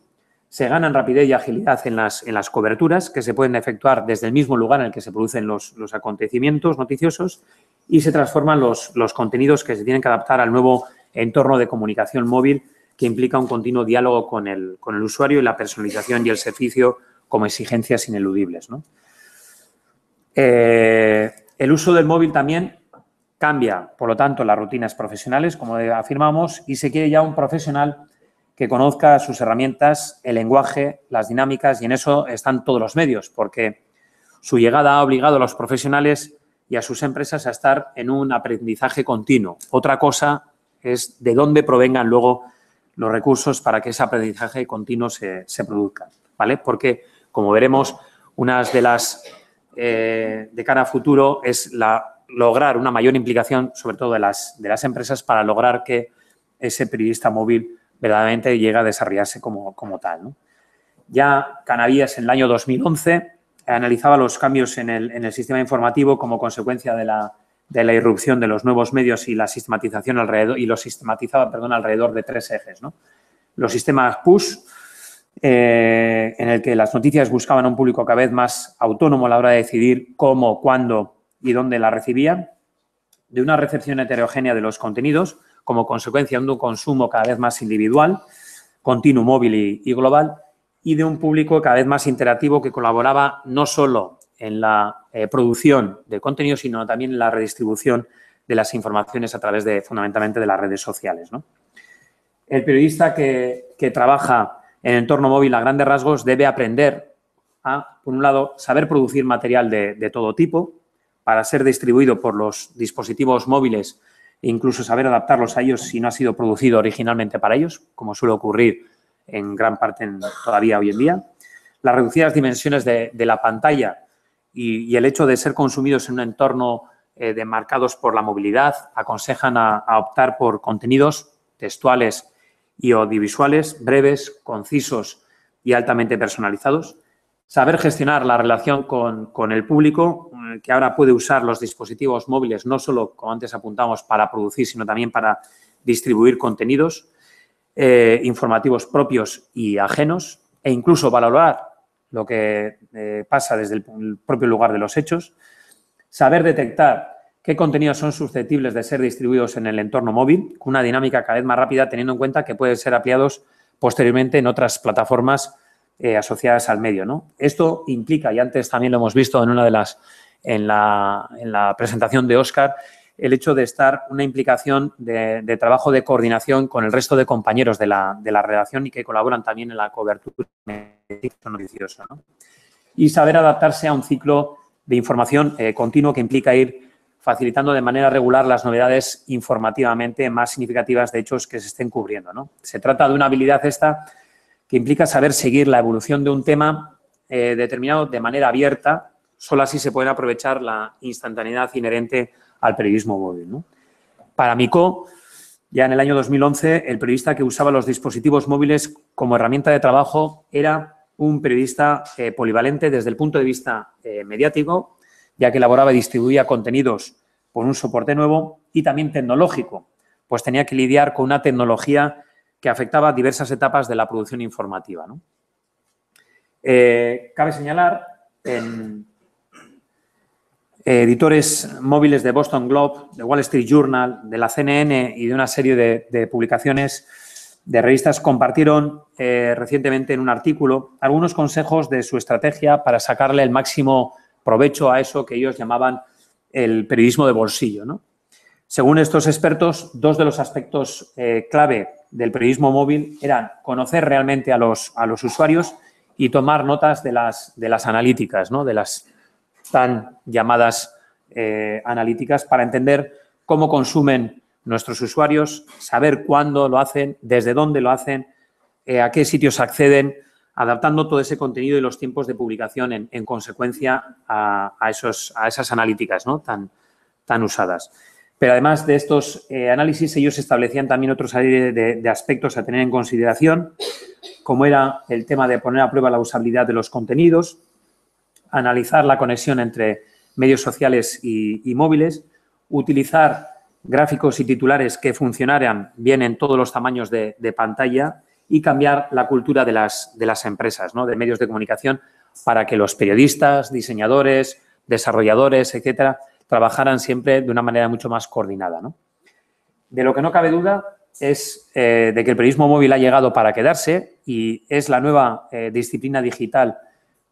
B: Se ganan rapidez y agilidad en las coberturas que se pueden efectuar desde el mismo lugar en el que se producen los acontecimientos noticiosos y se transforman los contenidos que se tienen que adaptar al nuevo entorno de comunicación móvil que implica un continuo diálogo con el usuario y la personalización y el servicio como exigencias ineludibles, ¿no? El uso del móvil también cambia, por lo tanto, las rutinas profesionales, como afirmamos, y se quiere ya un profesional que conozca sus herramientas, el lenguaje, las dinámicas, y en eso están todos los medios, porque su llegada ha obligado a los profesionales y a sus empresas a estar en un aprendizaje continuo. Otra cosa es de dónde provengan luego los recursos para que ese aprendizaje continuo se produzca, ¿vale? Porque, como veremos, una de las de cara a futuro es lograr una mayor implicación, sobre todo de las empresas, para lograr que ese periodista móvil verdaderamente llegue a desarrollarse como tal, ¿no? Ya Canavías, en el año 2011, analizaba los cambios en el sistema informativo como consecuencia de la irrupción de los nuevos medios y la sistematización alrededor, y lo sistematizaba, alrededor de tres ejes, ¿no? Los sistemas push, en el que las noticias buscaban a un público cada vez más autónomo a la hora de decidir cómo, cuándo y dónde la recibían, de una recepción heterogénea de los contenidos como consecuencia de un consumo cada vez más individual, continuo, móvil y global, y de un público cada vez más interactivo que colaboraba no solo en la producción de contenido, sino también en la redistribución de las informaciones a través de, fundamentalmente, de las redes sociales, ¿no? El periodista que trabaja en el entorno móvil a grandes rasgos debe aprender a, por un lado, saber producir material de todo tipo para ser distribuido por los dispositivos móviles e incluso saber adaptarlos a ellos si no ha sido producido originalmente para ellos, como suele ocurrir en gran parte todavía hoy en día. Las reducidas dimensiones de la pantalla y el hecho de ser consumidos en un entorno demarcados por la movilidad aconsejan a optar por contenidos textuales y audiovisuales breves, concisos y altamente personalizados. Saber gestionar la relación con el público, que ahora puede usar los dispositivos móviles no solo, como antes apuntamos, para producir, sino también para distribuir contenidos informativos propios y ajenos e incluso valorar lo que pasa desde el propio lugar de los hechos. Saber detectar qué contenidos son susceptibles de ser distribuidos en el entorno móvil, con una dinámica cada vez más rápida, teniendo en cuenta que pueden ser ampliados posteriormente en otras plataformas asociadas al medio, ¿no? Esto implica, y antes también lo hemos visto en una de las en la presentación de Óscar, el hecho de estar una implicación de trabajo de coordinación con el resto de compañeros de la redacción y que colaboran también en la cobertura noticiosa, ¿no? Y saber adaptarse a un ciclo de información continuo que implica ir facilitando de manera regular las novedades informativamente más significativas de hechos que se estén cubriendo, ¿no? Se trata de una habilidad esta que implica saber seguir la evolución de un tema determinado de manera abierta. Solo así se puede aprovechar la instantaneidad inherente al periodismo móvil, ¿no? Para Micó, ya en el año 2011, el periodista que usaba los dispositivos móviles como herramienta de trabajo era un periodista polivalente desde el punto de vista mediático, ya que elaboraba y distribuía contenidos por un soporte nuevo, y también tecnológico, pues tenía que lidiar con una tecnología que afectaba a diversas etapas de la producción informativa, ¿no? Cabe señalar en editores móviles de Boston Globe, de Wall Street Journal, de la CNN y de una serie de publicaciones de revistas compartieron recientemente en un artículo algunos consejos de su estrategia para sacarle el máximo provecho a eso que ellos llamaban el periodismo de bolsillo, ¿no? Según estos expertos, dos de los aspectos clave del periodismo móvil eran conocer realmente a los usuarios y tomar notas de las analíticas, ¿no? De las tan llamadas analíticas, para entender cómo consumen nuestros usuarios, saber cuándo lo hacen, desde dónde lo hacen, a qué sitios acceden, adaptando todo ese contenido y los tiempos de publicación en consecuencia a esas analíticas, ¿no? tan usadas. Pero además de estos análisis, ellos establecían también otra serie de aspectos a tener en consideración, como era el tema de poner a prueba la usabilidad de los contenidos, analizar la conexión entre medios sociales y móviles, utilizar gráficos y titulares que funcionaran bien en todos los tamaños de pantalla y cambiar la cultura de las empresas, ¿no? De medios de comunicación, para que los periodistas, diseñadores, desarrolladores, etcétera, trabajaran siempre de una manera mucho más coordinada, ¿no? De lo que no cabe duda es de que el periodismo móvil ha llegado para quedarse y es la nueva disciplina digital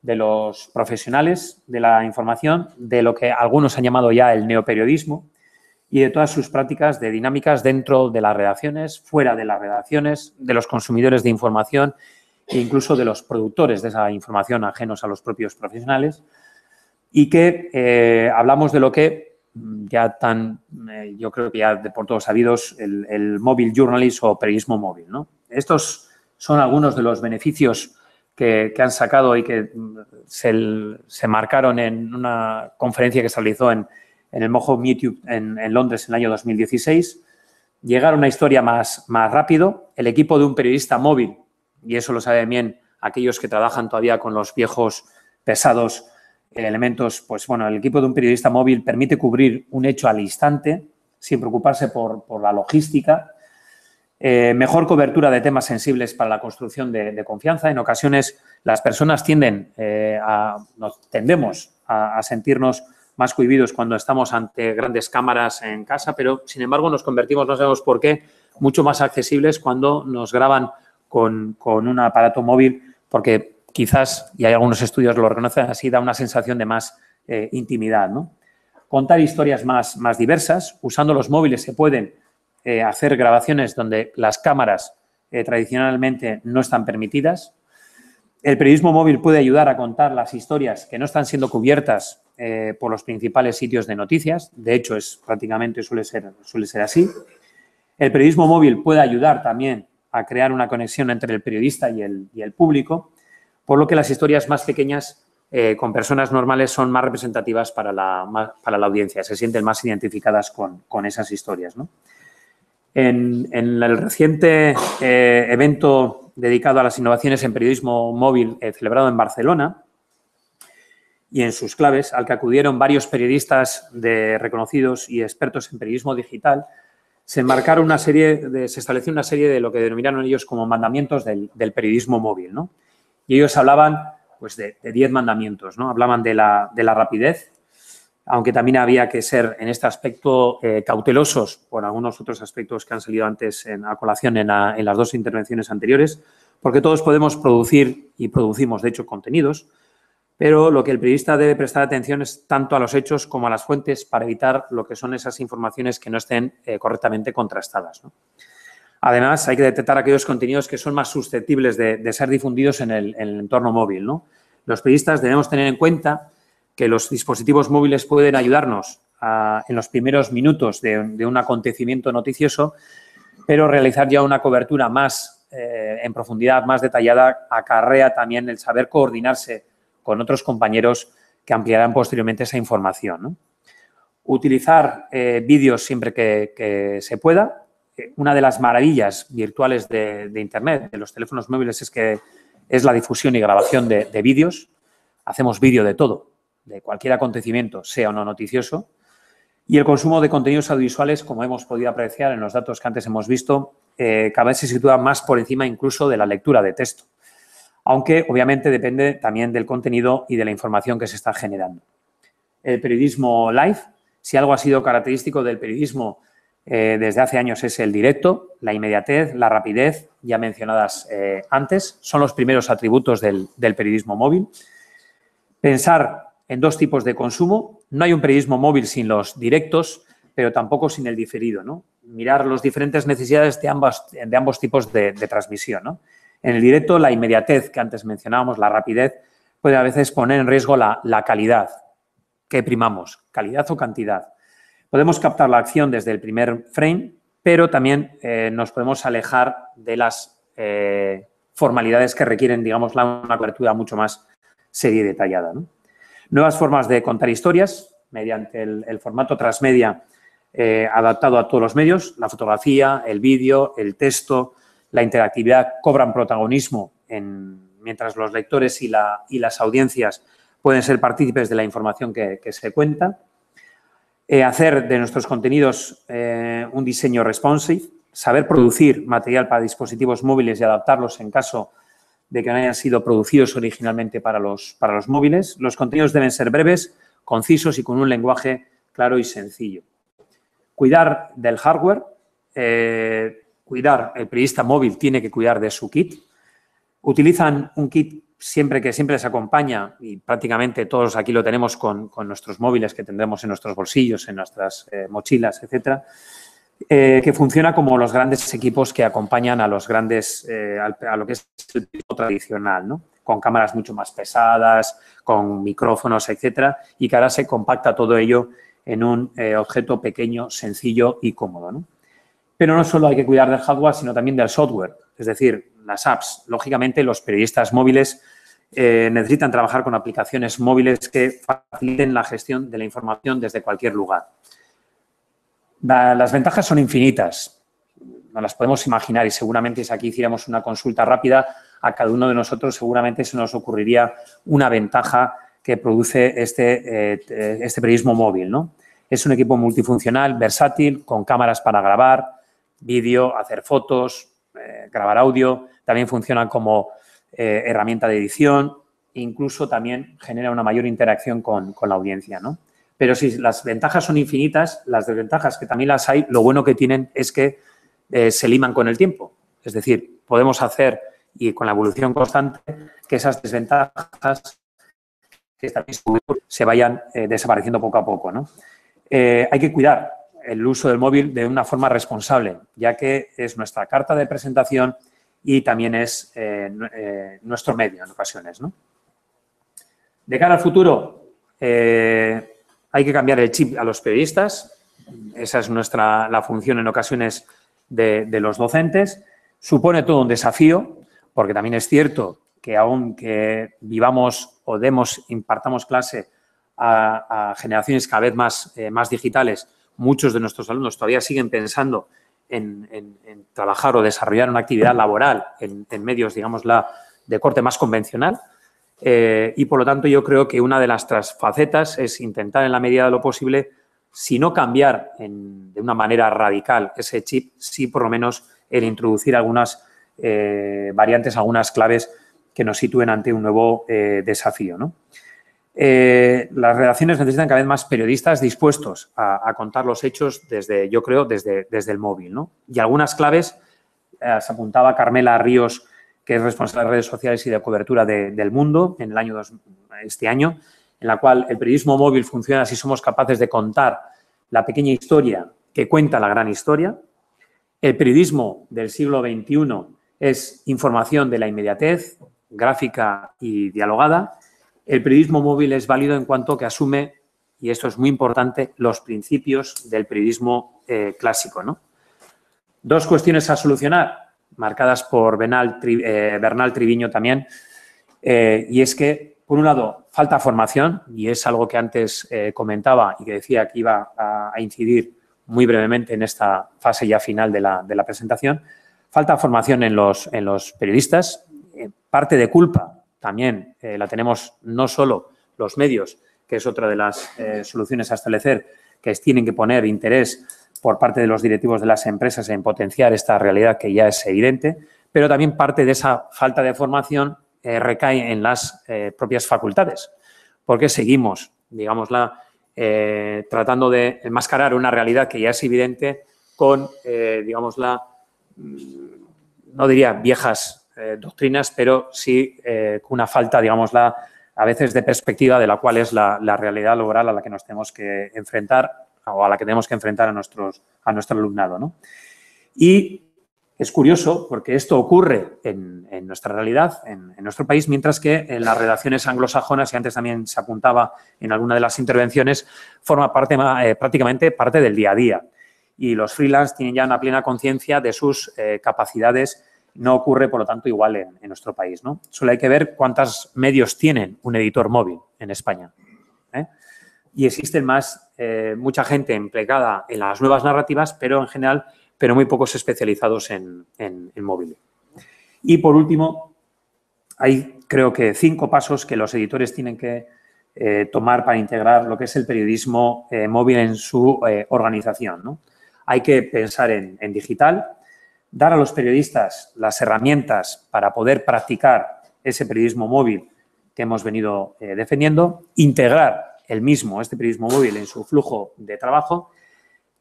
B: de los profesionales de la información, de lo que algunos han llamado ya el neoperiodismo, y de todas sus prácticas de dinámicas dentro de las redacciones, fuera de las redacciones, de los consumidores de información e incluso de los productores de esa información ajenos a los propios profesionales, y que hablamos de lo que ya yo creo que ya de por todos sabidos, el mobile journalism o periodismo móvil, ¿no? Estos son algunos de los beneficios que han sacado y que se marcaron en una conferencia que se realizó en el Mojo Meetup en Londres en el año 2016. Llegar a una historia más rápido. El equipo de un periodista móvil, y eso lo saben bien aquellos que trabajan todavía con los viejos pesados elementos, pues bueno, el equipo de un periodista móvil permite cubrir un hecho al instante sin preocuparse por la logística. Mejor cobertura de temas sensibles para la construcción de confianza. En ocasiones las personas tendemos a sentirnos más cohibidos cuando estamos ante grandes cámaras en casa, pero sin embargo nos convertimos, no sabemos por qué, mucho más accesibles cuando nos graban con un aparato móvil, porque quizás, y hay algunos estudios que lo reconocen así, da una sensación de más intimidad, ¿no? Contar historias más diversas. Usando los móviles se pueden hacer grabaciones donde las cámaras tradicionalmente no están permitidas. El periodismo móvil puede ayudar a contar las historias que no están siendo cubiertas por los principales sitios de noticias. De hecho, suele ser así. El periodismo móvil puede ayudar también a crear una conexión entre el periodista y el público, por lo que las historias más pequeñas con personas normales son más representativas para la audiencia, se sienten más identificadas con esas historias, ¿no? En el reciente evento dedicado a las innovaciones en periodismo móvil celebrado en Barcelona y en sus claves, al que acudieron varios periodistas reconocidos y expertos en periodismo digital, se estableció una serie de lo que denominaron ellos como mandamientos del periodismo móvil, ¿no? Y ellos hablaban pues, de 10 mandamientos, ¿no? Hablaban de la rapidez, aunque también había que ser en este aspecto cautelosos por algunos otros aspectos que han salido antes a colación en las dos intervenciones anteriores, porque todos podemos producir y producimos, de hecho, contenidos, pero lo que el periodista debe prestar atención es tanto a los hechos como a las fuentes para evitar lo que son esas informaciones que no estén correctamente contrastadas, ¿no? Además, hay que detectar aquellos contenidos que son más susceptibles de ser difundidos en el entorno móvil, ¿no? Los periodistas debemos tener en cuenta que los dispositivos móviles pueden ayudarnos en los primeros minutos de un acontecimiento noticioso, pero realizar ya una cobertura más en profundidad, más detallada, acarrea también el saber coordinarse con otros compañeros que ampliarán posteriormente esa información, ¿no? Utilizar vídeos siempre que se pueda. Una de las maravillas virtuales de Internet, de los teléfonos móviles, es la difusión y grabación de vídeos. Hacemos vídeo de todo, de cualquier acontecimiento, sea o no noticioso. Y el consumo de contenidos audiovisuales, como hemos podido apreciar en los datos que antes hemos visto, cada vez se sitúa más por encima incluso de la lectura de texto. Aunque, obviamente, depende también del contenido y de la información que se está generando. El periodismo live, si algo ha sido característico del periodismo desde hace años, es el directo, la inmediatez, la rapidez, ya mencionadas antes, son los primeros atributos del periodismo móvil. Pensar en dos tipos de consumo. No hay un periodismo móvil sin los directos, pero tampoco sin el diferido, ¿no? Mirar las diferentes necesidades de ambos tipos de transmisión, ¿no? En el directo, la inmediatez que antes mencionábamos, la rapidez, puede a veces poner en riesgo la calidad. ¿Qué primamos? ¿Calidad o cantidad? Podemos captar la acción desde el primer frame, pero también nos podemos alejar de las formalidades que requieren, digamos, una cobertura mucho más seria y detallada, ¿no? Nuevas formas de contar historias mediante el formato transmedia adaptado a todos los medios, la fotografía, el vídeo, el texto, la interactividad cobran protagonismo mientras los lectores y las audiencias pueden ser partícipes de la información que se cuenta. Hacer de nuestros contenidos un diseño responsive, saber producir material para dispositivos móviles y adaptarlos en caso de que no hayan sido producidos originalmente para los móviles. Los contenidos deben ser breves, concisos y con un lenguaje claro y sencillo. Cuidar del hardware. El periodista móvil tiene que cuidar de su kit. Utilizan un kit siempre les acompaña, y prácticamente todos aquí lo tenemos con nuestros móviles que tendremos en nuestros bolsillos, en nuestras mochilas, etcétera, que funciona como los grandes equipos que acompañan a los grandes, a lo que es el tipo tradicional, ¿no? Con cámaras mucho más pesadas, con micrófonos, etcétera, y que ahora se compacta todo ello en un objeto pequeño, sencillo y cómodo, ¿no? Pero no solo hay que cuidar del hardware, sino también del software, es decir, las apps. Lógicamente, los periodistas móviles necesitan trabajar con aplicaciones móviles que faciliten la gestión de la información desde cualquier lugar. Las ventajas son infinitas, no las podemos imaginar y seguramente si aquí hiciéramos una consulta rápida a cada uno de nosotros seguramente se nos ocurriría una ventaja que produce este periodismo móvil, ¿no? Es un equipo multifuncional, versátil, con cámaras para grabar, vídeo, hacer fotos, grabar audio, también funciona como herramienta de edición, e incluso también genera una mayor interacción con la audiencia, ¿no? Pero si las ventajas son infinitas, las desventajas, que también las hay, lo bueno que tienen es que se liman con el tiempo. Es decir, podemos hacer, y con la evolución constante, que esas desventajas que también se vayan desapareciendo poco a poco, ¿no? Hay que cuidar el uso del móvil de una forma responsable, ya que es nuestra carta de presentación y también es nuestro medio en ocasiones, ¿no? De cara al futuro, hay que cambiar el chip a los periodistas. Esa es la función en ocasiones de los docentes. Supone todo un desafío, porque también es cierto que aunque vivamos o impartamos clase a generaciones cada vez más digitales, muchos de nuestros alumnos todavía siguen pensando en trabajar o desarrollar una actividad laboral en medios, digámosla, de corte más convencional. Y, por lo tanto, yo creo que una de las facetas es intentar, en la medida de lo posible, si no cambiar de una manera radical ese chip, sí por lo menos el introducir algunas variantes, algunas claves que nos sitúen ante un nuevo desafío, ¿no? Las redacciones necesitan cada vez más periodistas dispuestos a contar los hechos desde el móvil, ¿no? Y algunas claves, se apuntaba Carmela Ríos, que es responsable de redes sociales y de cobertura del Mundo en este año, en la cual el periodismo móvil funciona si somos capaces de contar la pequeña historia que cuenta la gran historia. El periodismo del siglo XXI es información de la inmediatez, gráfica y dialogada. El periodismo móvil es válido en cuanto que asume, y esto es muy importante, los principios del periodismo clásico, ¿no? Dos cuestiones a solucionar, marcadas por Bernal Triviño también, y es que, por un lado, falta formación, y es algo que antes comentaba y que decía que iba a incidir muy brevemente en esta fase ya final de la presentación. Falta formación en los periodistas. Parte de culpa también la tenemos no solo los medios, que es otra de las soluciones a establecer, que tienen que poner interés por parte de los directivos de las empresas en potenciar esta realidad que ya es evidente, pero también parte de esa falta de formación recae en las propias facultades, porque seguimos, digámosla, tratando de enmascarar una realidad que ya es evidente con, digámosla, no diría viejas doctrinas, pero sí con una falta, digámosla, a veces de perspectiva de la cual es la realidad laboral a la que nos tenemos que enfrentar o a la que tenemos que enfrentar a nuestro alumnado, ¿no? Y es curioso porque esto ocurre en nuestra realidad, en nuestro país, mientras que en las redacciones anglosajonas, y antes también se apuntaba en alguna de las intervenciones, forma prácticamente parte del día a día. Y los freelance tienen ya una plena conciencia de sus capacidades. No ocurre, por lo tanto, igual en nuestro país, ¿no? Solo hay que ver cuántos medios tienen un editor móvil en España, ¿eh? Y existen mucha gente empleada en las nuevas narrativas, pero en general, muy pocos especializados en móvil. Y, por último, hay, creo que, 5 pasos que los editores tienen que tomar para integrar lo que es el periodismo móvil en su organización, ¿no? Hay que pensar en digital, dar a los periodistas las herramientas para poder practicar ese periodismo móvil que hemos venido defendiendo, integrar este periodismo móvil en su flujo de trabajo.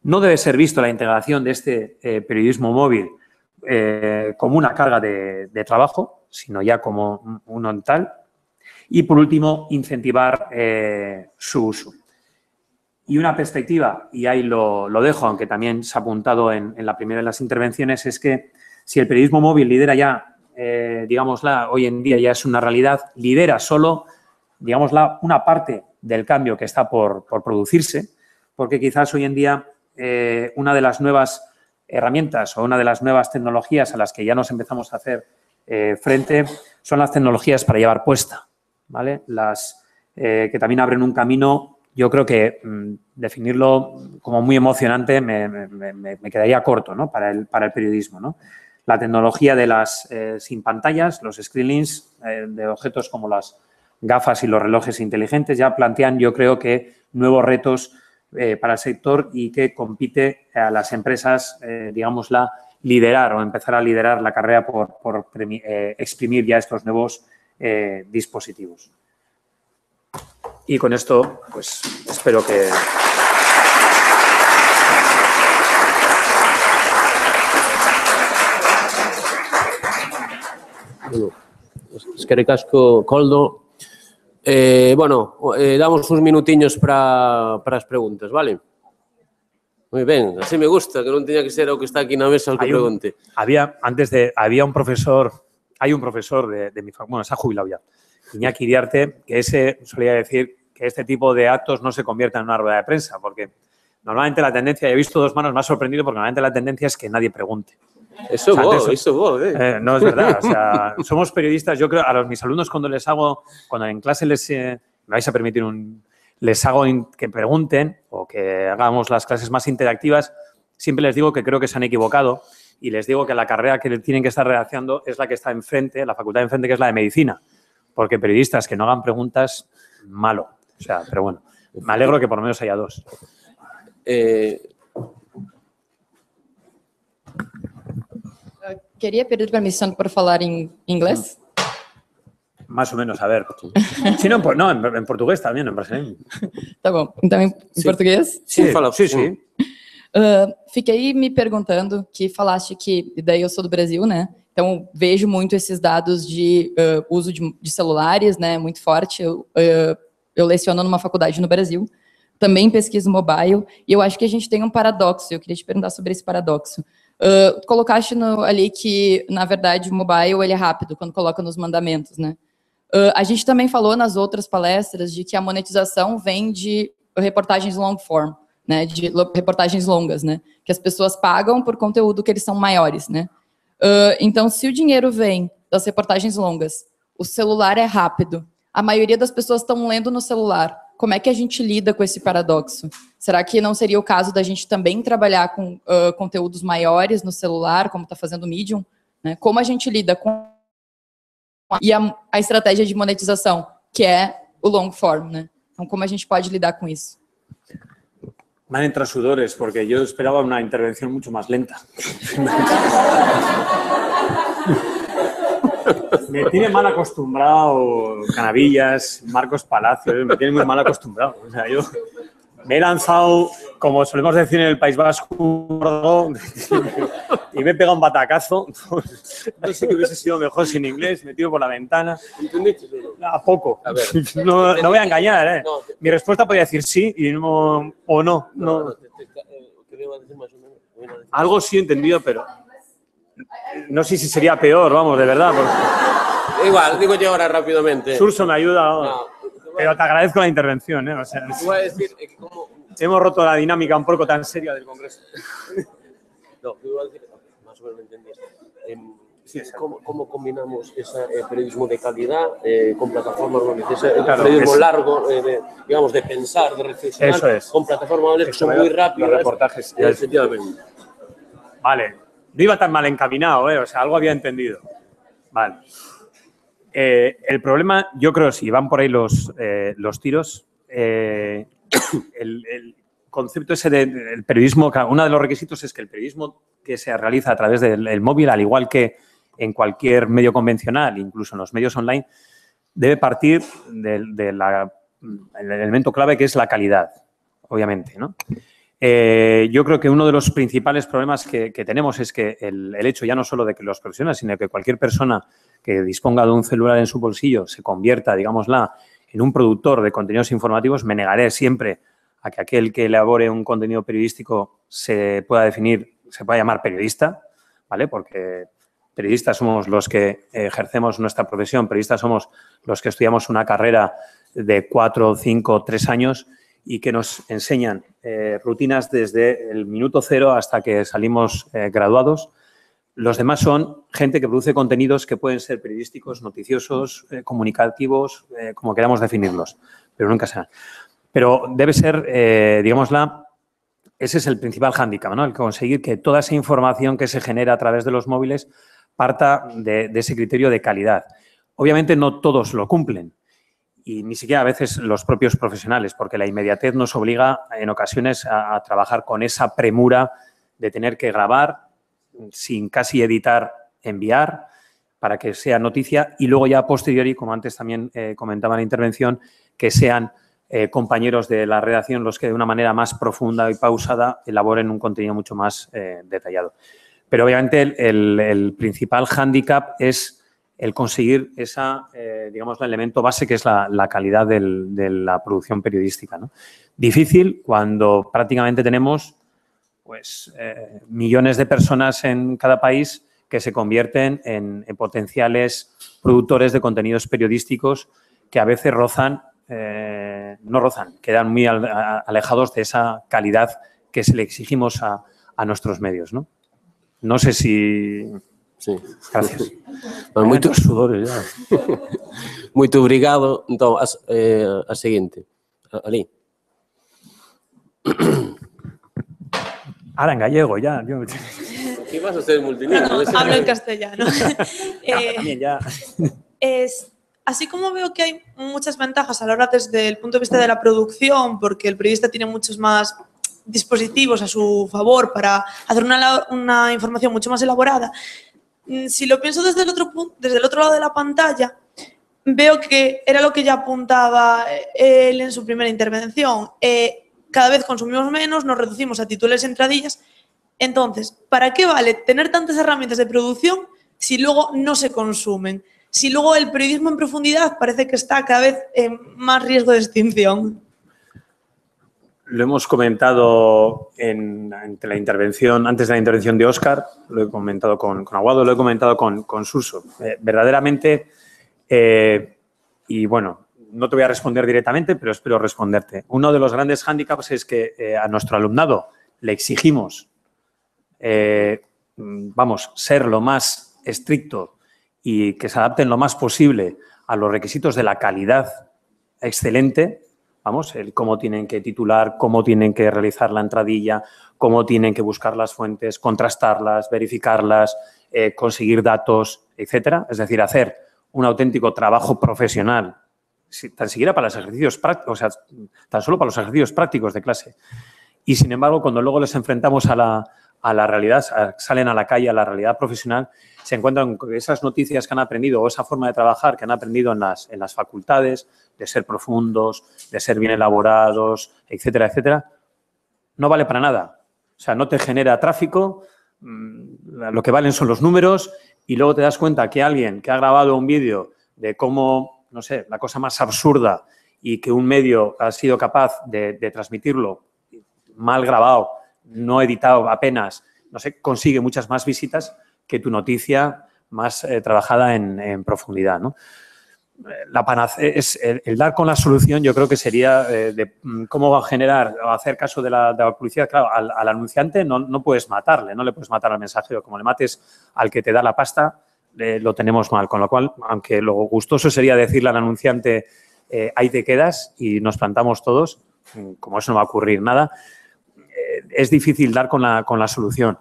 B: No debe ser visto la integración de este periodismo móvil como una carga de trabajo, sino ya como uno tal. Y, por último, incentivar su uso. Y una perspectiva, y ahí lo dejo, aunque también se ha apuntado en la primera de las intervenciones, es que si el periodismo móvil lidera ya, digámosla, hoy en día ya es una realidad, lidera solo, digámosla, una parte del cambio que está por producirse, porque quizás hoy en día una de las nuevas herramientas o una de las nuevas tecnologías a las que ya nos empezamos a hacer frente son las tecnologías para llevar puesta, ¿vale? Las que también abren un camino. Yo creo que definirlo como muy emocionante me quedaría corto, ¿no? para el periodismo, ¿no? La tecnología de las sin pantallas, los screenings de objetos como las gafas y los relojes inteligentes ya plantean, yo creo que, nuevos retos para el sector y que compite a las empresas, digámosla, liderar o empezar a liderar la carrera por exprimir ya estos nuevos dispositivos. Y con esto, pues, espero que...
A: Eskerrik asko, Koldo. Bueno, damos uns minutiños para as preguntas, vale? Moi ben, así me gusta, que non teña que ser o que está aquí na mesa o que pregunte.
B: Había un profesor, hay un profesor de mi facultad, bueno, se ha jubilado ya, Iñaki Iriarte, que ese solía decir que este tipo de actos no se conviertan en una rueda de prensa, porque normalmente la tendencia, he visto dos manos, me ha sorprendido porque normalmente la tendencia es que nadie pregunte.
A: Eso vos.
B: No, es verdad. O sea, somos periodistas. Yo creo, a mis alumnos cuando en clase me vais a permitir les hago que pregunten o que hagamos las clases más interactivas, siempre les digo que creo que se han equivocado y les digo que la carrera que tienen que estar redactando es la que está enfrente, la facultad de enfrente, que es la de medicina. Porque periodistas que no hagan preguntas, malo. O sea, pero bueno, me alegro que por lo menos haya dos.
C: Queria pedir permissão para falar em inglês?
B: Más o menos, a ver. Sí, no, en portugués también, en brasileño.
C: Tá bom. Então, em português?
B: Sí.
C: Fiquei me perguntando que falaste que, daí eu sou do Brasil, né? Então, vejo muito esses dados de uso de celulares, né? Muito forte. Eu leciono numa faculdade no Brasil. Também pesquiso mobile. E eu acho que a gente tem um paradoxo. Eu queria te perguntar sobre esse paradoxo. Colocaste ali que, na verdade, o mobile ele é rápido quando coloca nos mandamentos, né? A gente também falou nas outras palestras de que a monetização vem de reportagens long form, né? De reportagens longas, né? Que as pessoas pagam por conteúdo que eles são maiores, né? Então, se o dinheiro vem das reportagens longas, o celular é rápido, a maioria das pessoas estão lendo no celular. Como é que a gente lida com esse paradoxo? Será que não seria o caso da gente também trabalhar com conteúdos maiores no celular, como está fazendo o Medium? Né? Como a gente lida com a estratégia de monetização, que é o long form, né? Então, como a gente pode lidar com isso?
B: Me han entrado sudores porque yo esperaba una intervención mucho más lenta. Me tiene mal acostumbrado Canavillas, Marcos Palacios, me tiene muy mal acostumbrado. O sea, yo me he lanzado, como solemos decir en el País Vasco, y me he pegado un batacazo. No sé qué hubiese sido mejor sin inglés, metido por la ventana. A poco.
A: A ver.
B: No voy a engañar, ¿eh? Mi respuesta podría decir sí y no, o no. Algo sí he entendido, pero no sé si sería peor, vamos, de verdad. Porque...
A: Igual, digo yo ahora rápidamente.
B: Surso me ayuda, pero te agradezco la intervención, ¿eh? O sea,
A: voy a decir que como...
B: hemos roto la dinámica un poco tan seria del Congreso.
A: No, yo iba a decir, más o menos me entendías. ¿Cómo combinamos ese periodismo de calidad con plataformas donde periodismo largo, digamos, de pensar, de reflexionar,
B: eso es.
A: con plataformas que son muy rápidas?
B: Los reportajes.
A: Efectivamente.
B: Vale. No iba tan mal encaminado, ¿eh? O sea, algo había entendido. Vale. El problema, yo creo, si van por ahí los tiros, el concepto ese del periodismo, uno de los requisitos es que el periodismo que se realiza a través del móvil, al igual que en cualquier medio convencional, incluso en los medios online, debe partir del elemento clave que es la calidad, obviamente, ¿no? Yo creo que uno de los principales problemas que tenemos es que el hecho ya no solo de que los profesionales, sino que cualquier persona que disponga de un celular en su bolsillo se convierta, digámosla, en un productor de contenidos informativos. Me negaré siempre a que aquel que elabore un contenido periodístico se pueda definir, se pueda llamar periodista, ¿vale? Porque periodistas somos los que ejercemos nuestra profesión, periodistas somos los que estudiamos una carrera de 4, 5, 3 años y que nos enseñan rutinas desde el minuto cero hasta que salimos graduados. Los demás son gente que produce contenidos que pueden ser periodísticos, noticiosos, comunicativos, como queramos definirlos, pero nunca serán. Pero debe ser, digámosla, ese es el principal hándicap, ¿no? El conseguir que toda esa información que se genera a través de los móviles parta de ese criterio de calidad. Obviamente no todos lo cumplen y ni siquiera a veces los propios profesionales, porque la inmediatez nos obliga en ocasiones a trabajar con esa premura de tener que grabar sin casi editar, enviar para que sea noticia y luego ya a posteriori, como antes también comentaba en la intervención, que sean compañeros de la redacción los que de una manera más profunda y pausada elaboren un contenido mucho más detallado. Pero obviamente el principal hándicap es el conseguir esa, digamos, el elemento base que es la calidad de la producción periodística, ¿no? Difícil cuando prácticamente tenemos pues, millones de personas en cada país que se convierten en potenciales productores de contenidos periodísticos que a veces no rozan, quedan muy alejados de esa calidad que se le exigimos a nuestros medios, ¿no? No sé si...
A: Sí.
B: Gracias.
A: Bueno, moitos sudores ya. Moito obrigado. Entón, a seguinte. Ali.
B: Ahora en gallego ya.
A: Aquí vas a ser multilingüe.
D: No, hablo en castellano.
B: También ya.
D: Así como veo que hay muchas ventajas a la hora desde el punto de vista de la producción, porque el periodista tiene muchos más dispositivos a su favor para hacer una información mucho más elaborada, si lo pienso desde el otro lado de la pantalla, veo que era lo que ya apuntaba él en su primera intervención. Cada vez consumimos menos, nos reducimos a titulares y entradillas. Entonces, ¿para qué vale tener tantas herramientas de producción si luego no se consumen? Si luego el periodismo en profundidad parece que está cada vez en más riesgo de extinción.
B: Lo hemos comentado antes de la intervención de Óscar, lo he comentado con Aguado, lo he comentado con Suso. Verdaderamente, y bueno, no te voy a responder directamente, pero espero responderte. Uno de los grandes hándicaps es que a nuestro alumnado le exigimos, ser lo más estricto y que se adapten lo más posible a los requisitos de la calidad excelente. El cómo tienen que titular, cómo tienen que realizar la entradilla, cómo tienen que buscar las fuentes, contrastarlas, verificarlas, conseguir datos, etcétera. Es decir, hacer un auténtico trabajo profesional, tan siquiera para los ejercicios prácticos, o sea, tan solo para los ejercicios prácticos de clase. Y, sin embargo, cuando luego les enfrentamos a la realidad, salen a la calle, a la realidad profesional, se encuentran con esas noticias que han aprendido o esa forma de trabajar que han aprendido en las facultades, de ser profundos, de ser bien elaborados, etcétera, etcétera, no vale para nada. O sea, no te genera tráfico, lo que valen son los números y luego te das cuenta que alguien que ha grabado un vídeo de cómo, no sé, la cosa más absurda y que un medio ha sido capaz de transmitirlo mal grabado, no editado apenas, no sé, consigue muchas más visitas que tu noticia más trabajada en profundidad, ¿no? El dar con la solución, yo creo que sería de cómo generar o hacer caso de la publicidad. Claro, al anunciante no puedes matarle, no le puedes matar al mensajero. Como le mates al que te da la pasta, lo tenemos mal. Con lo cual, aunque lo gustoso sería decirle al anunciante ahí te quedas y nos plantamos todos, como eso no va a ocurrir nada, es difícil dar con la solución.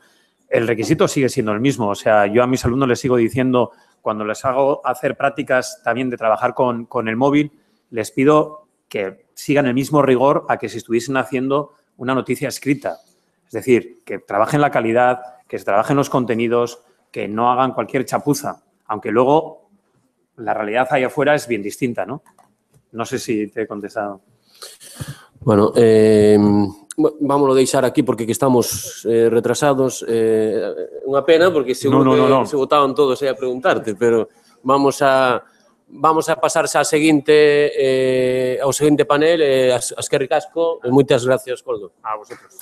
B: El requisito sigue siendo el mismo. O sea, yo a mis alumnos les sigo diciendo, cuando les hago hacer prácticas también de trabajar con el móvil, les pido que sigan el mismo rigor a que si estuviesen haciendo una noticia escrita. Es decir, que trabajen la calidad, que se trabajen los contenidos, que no hagan cualquier chapuza, aunque luego la realidad allá afuera es bien distinta, ¿no? No sé si te he contestado.
A: Bueno, vámoslo deixar aquí porque que estamos retrasados. Unha pena porque seguro que se botaban todos aí a preguntarte, pero vamos a pasar ao seguinte panel. Eskerrik asko, moitas gracias, Koldo.
B: A vosotros.